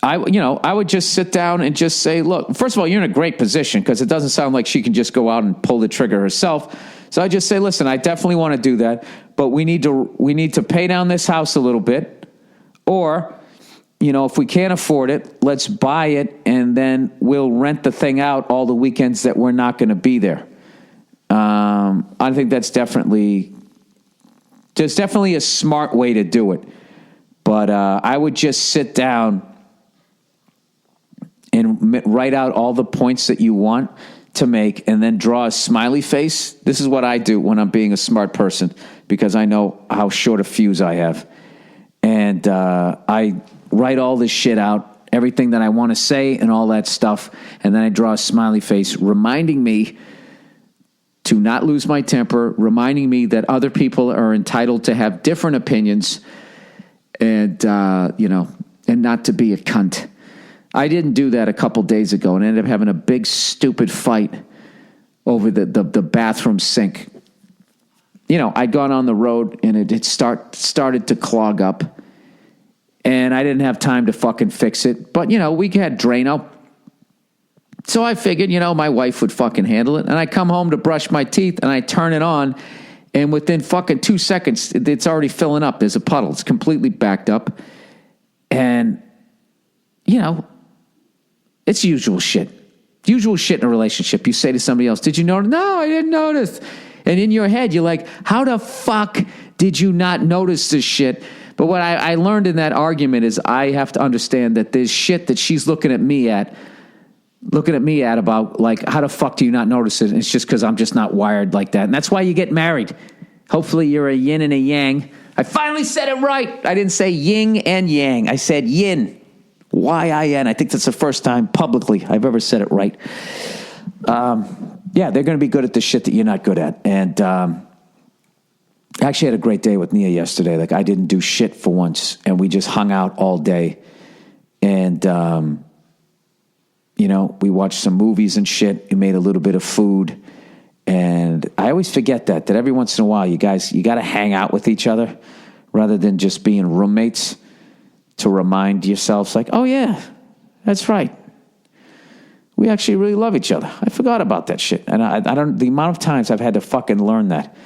I would just sit down and just say, look, first of all, you're in a great position because it doesn't sound like she can just go out and pull the trigger herself. So I just say, listen, I definitely want to do that, but we need to pay down this house a little bit, or, if we can't afford it, let's buy it and then we'll rent the thing out all the weekends that we're not going to be there. I think there's definitely a smart way to do it, but I would just sit down and write out all the points that you want to make and then draw a smiley face. This is what I do when I'm being a smart person, because I know how short a fuse I have. And I write all this shit out, everything that I want to say and all that stuff, and then I draw a smiley face reminding me to not lose my temper, reminding me that other people are entitled to have different opinions, and, and not to be a cunt. I didn't do that a couple days ago and ended up having a big, stupid fight over the bathroom sink. I'd gone on the road and it had started to clog up, and I didn't have time to fucking fix it. But, we had Drano. So I figured, my wife would fucking handle it. And I come home to brush my teeth and I turn it on, and within fucking 2 seconds, it's already filling up. There's a puddle. It's completely backed up. And, it's usual shit. Usual shit in a relationship. You say to somebody else, did you notice? No, I didn't notice. And in your head, you're like, how the fuck did you not notice this shit? But what I learned in that argument is I have to understand that there's shit that she's looking at me at about, like, how the fuck do you not notice it? And it's just because I'm just not wired like that. And that's why you get married. Hopefully you're a yin and a yang. I finally said it right. I didn't say yin and yang. I said yin. Y-I-N. I think that's the first time publicly I've ever said it right. They're going to be good at the shit that you're not good at. And I actually had a great day with Nia yesterday. Like, I didn't do shit for once, and we just hung out all day. And, we watched some movies and shit. We made a little bit of food. And I always forget that every once in a while, you got to hang out with each other rather than just being roommates, to remind yourselves, like, oh, yeah, that's right. We actually really love each other. I forgot about that shit. And I don't, the amount of times I've had to fucking learn that,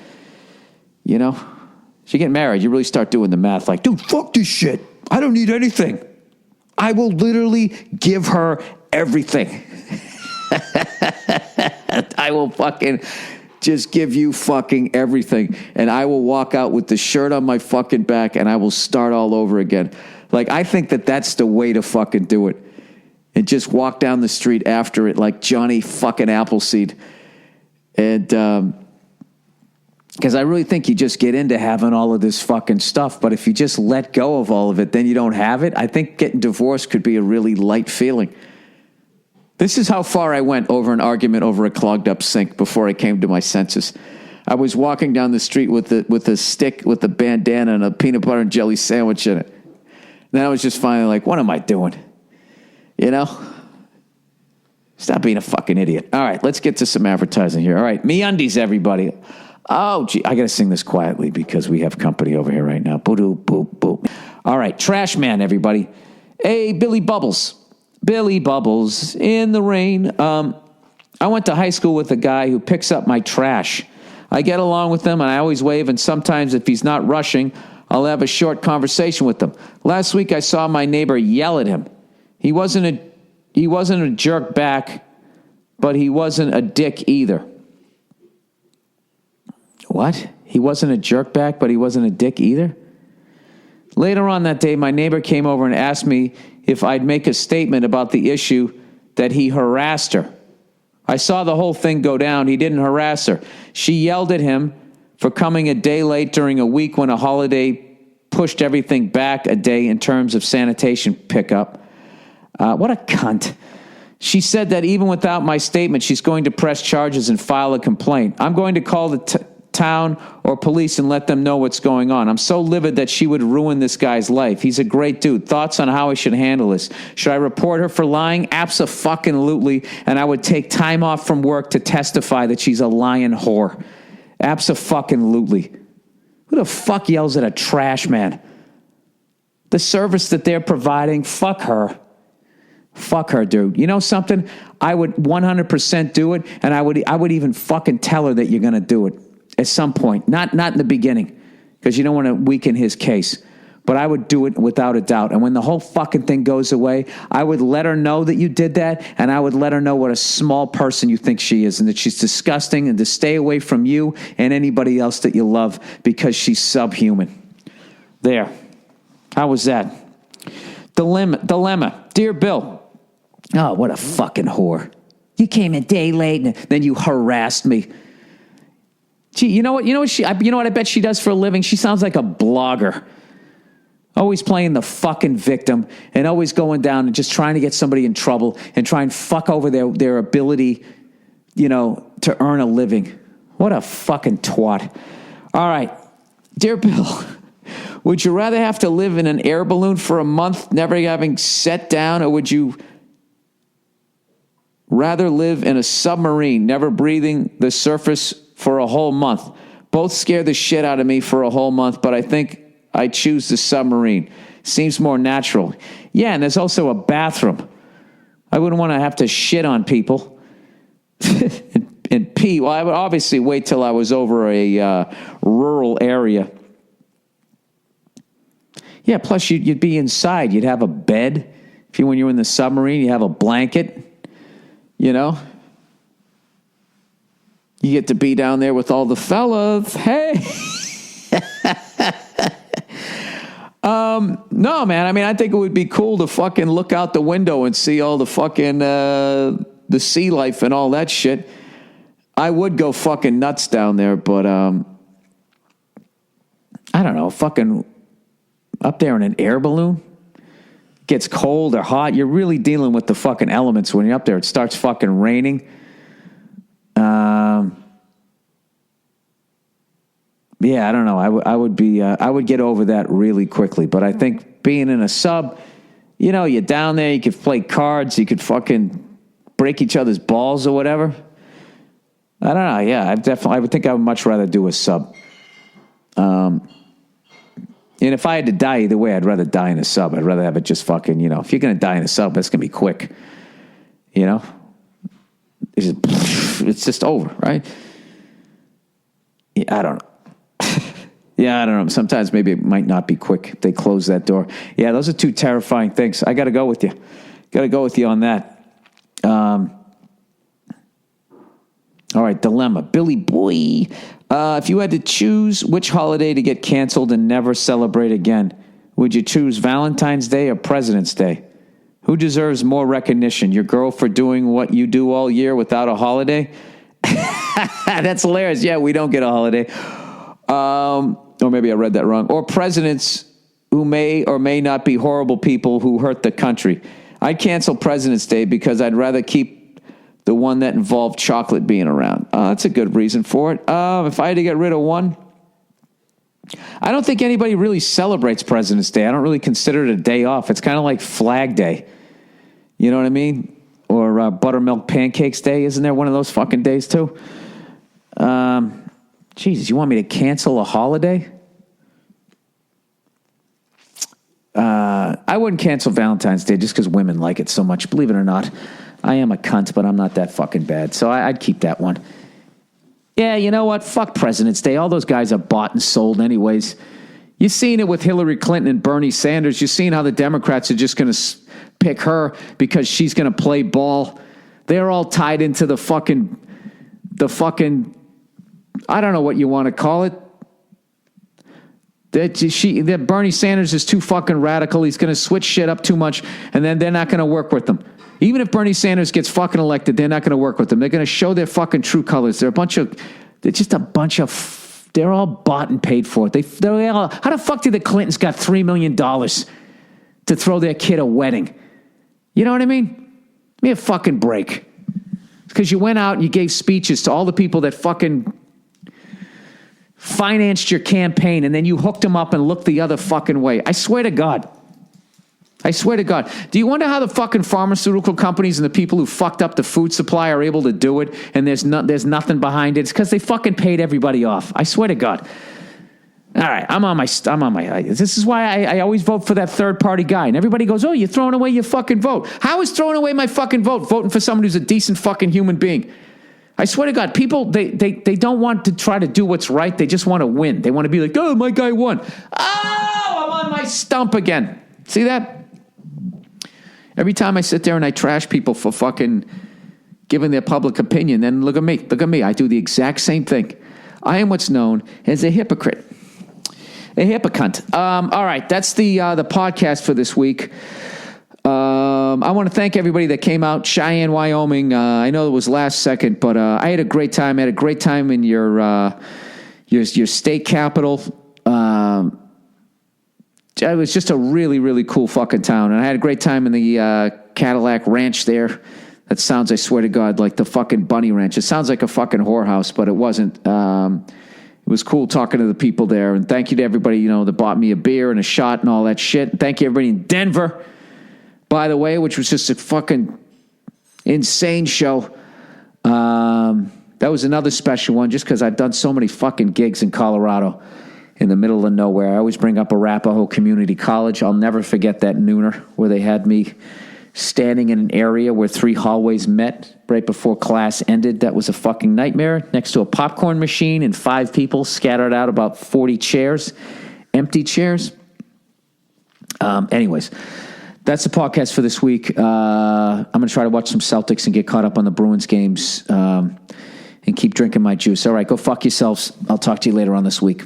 If you get married, you really start doing the math, like, dude, fuck this shit. I don't need anything. I will literally give her everything. I will fucking just give you fucking everything. And I will walk out with the shirt on my fucking back, and I will start all over again. Like, I think that's the way to fucking do it. And just walk down the street after it like Johnny fucking Appleseed. And, because I really think you just get into having all of this fucking stuff. But if you just let go of all of it, then you don't have it. I think getting divorced could be a really light feeling. This is how far I went over an argument over a clogged up sink before I came to my senses. I was walking down the street with a stick with a bandana and a peanut butter and jelly sandwich in it. Then I was just finally like, what am I doing? Stop being a fucking idiot. All right, let's get to some advertising here. All right, MeUndies, everybody. Oh, gee, I got to sing this quietly because we have company over here right now. Boo-doo, boo, boo. All right, Trash Man, everybody. Hey, Billy Bubbles. Billy Bubbles in the rain. I went to high school with a guy who picks up my trash. I get along with him, and I always wave, and sometimes if he's not rushing, I'll have a short conversation with him. Last week, I saw my neighbor yell at him. He wasn't a jerk back, but he wasn't a dick either. What? He wasn't a jerk back, but he wasn't a dick either? Later on that day, my neighbor came over and asked me if I'd make a statement about the issue that he harassed her. I saw the whole thing go down. He didn't harass her. She yelled at him for coming a day late during a week when a holiday pushed everything back a day in terms of sanitation pickup. What a cunt. She said that even without my statement, she's going to press charges and file a complaint. I'm going to call the town or police and let them know what's going on. I'm so livid that she would ruin this guy's life. He's a great dude. Thoughts on how I should handle this? Should I report her for lying? Abso-fucking-lutely. And I would take time off from work to testify that she's a lying whore. Abso-fucking-lutely. Who the fuck yells at a trash man? The service that they're providing, fuck her. Fuck her, dude. You know something? I would 100% do it, and I would even fucking tell her that you're going to do it at some point. Not in the beginning, because you don't want to weaken his case. But I would do it without a doubt. And when the whole fucking thing goes away, I would let her know that you did that, and I would let her know what a small person you think she is, and that she's disgusting, and to stay away from you and anybody else that you love because she's subhuman. There. How was that? Dilemma. Dear Bill. Oh, what a fucking whore. You came a day late, and then you harassed me. Gee, you know what I bet she does for a living? She sounds like a blogger. Always playing the fucking victim and always going down and just trying to get somebody in trouble and try and fuck over their ability, to earn a living. What a fucking twat. All right. Dear Bill, would you rather have to live in an air balloon for a month, never having set down, or would you rather live in a submarine, never breathing the surface for a whole month? Both scare the shit out of me for a whole month, but I think I choose the submarine. Seems more natural. Yeah, and there's also a bathroom. I wouldn't want to have to shit on people and pee. Well, I would obviously wait till I was over a rural area. Yeah, plus you'd be inside. You'd have a bed. When you're in the submarine, you have a blanket. You get to be down there with all the fellas. Hey. No, man. I mean, I think it would be cool to fucking look out the window and see all the fucking, the sea life and all that shit. I would go fucking nuts down there, but, I don't know, fucking up there in an air balloon. Gets cold or hot. You're really dealing with the fucking elements when you're up there. It starts fucking raining. Yeah, I don't know. I would get over that really quickly. But I think being in a sub, you're down there. You could play cards. You could fucking break each other's balls or whatever. I don't know. Yeah, I would think I would much rather do a sub. And if I had to die either way, I'd rather die in a sub. I'd rather have it just fucking, if you're going to die in a sub, that's going to be quick. It's just over, right? Yeah, I don't know. Yeah, I don't know. Sometimes maybe it might not be quick if they close that door. Yeah, those are two terrifying things. I got to go with you. Got to go with you on that. All right, dilemma. Billy boy. If you had to choose which holiday to get canceled and never celebrate again, would you choose Valentine's Day or President's Day? Who deserves more recognition? Your girl for doing what you do all year without a holiday? That's hilarious. Yeah, we don't get a holiday. Or maybe I read that wrong. Or presidents who may or may not be horrible people who hurt the country. I'd cancel President's Day because I'd rather keep the one that involved chocolate being around. That's a good reason for it. If I had to get rid of one, I don't think anybody really celebrates President's Day. I don't really consider it a day off. It's kind of like Flag Day. You know what I mean? Or Buttermilk Pancakes Day. Isn't there one of those fucking days too? Jesus, you want me to cancel a holiday? I wouldn't cancel Valentine's Day just because women like it so much. Believe it or not. I am a cunt, but I'm not that fucking bad. So I'd keep that one. Yeah, you know what? Fuck President's Day. All those guys are bought and sold anyways. You've seen it with Hillary Clinton and Bernie Sanders. You've seen how the Democrats are just going to pick her because she's going to play ball. They're all tied into the fucking, I don't know what you want to call it. That Bernie Sanders is too fucking radical. He's going to switch shit up too much, and then they're not going to work with them. Even if Bernie Sanders gets fucking elected, they're not going to work with them. They're going to show their fucking true colors. They're just a bunch of, they're all bought and paid for. They're all, how the fuck did the Clintons got $3 million to throw their kid a wedding? You know what I mean? Give me a fucking break. Because you went out and you gave speeches to all the people that fucking financed your campaign, and then you hooked them up and looked the other fucking way. I swear to God. Do you wonder how the fucking pharmaceutical companies and the people who fucked up the food supply are able to do it, and there's nothing behind it? It's because they fucking paid everybody off. I swear to God. All right, I'm on my. This is why I always vote for that third party guy. And everybody goes, "Oh, you're throwing away your fucking vote." How is throwing away my fucking vote voting for someone who's a decent fucking human being? I swear to God, people they don't want to try to do what's right. They just want to win. They want to be like, "Oh, my guy won." Oh, I'm on my stump again. See that? Every time I sit there and I trash people for fucking giving their public opinion, then look at me. I do the exact same thing. I am what's known as a hypocrite. A hypocrite. All right, that's the podcast for this week. I want to thank everybody that came out. Cheyenne, Wyoming. I know it was last second, but I had a great time. I had a great time in your state capital. It was just a really, really cool fucking town. And I had a great time in the Cadillac Ranch there. That sounds, I swear to God, like the fucking Bunny Ranch. It sounds like a fucking whorehouse, but it wasn't. It was cool talking to the people there. And thank you to everybody, that bought me a beer and a shot and all that shit. And thank you everybody in Denver, by the way, which was just a fucking insane show. That was another special one just because I've done so many fucking gigs in Colorado in the middle of nowhere. I always bring up Arapahoe Community College. I'll never forget that nooner where they had me standing in an area where 3 hallways met right before class ended. That was a fucking nightmare. Next to a popcorn machine and 5 people scattered out about 40 chairs, empty chairs. Anyways, that's the podcast for this week. I'm going to try to watch some Celtics and get caught up on the Bruins games and keep drinking my juice. All right, go fuck yourselves. I'll talk to you later on this week.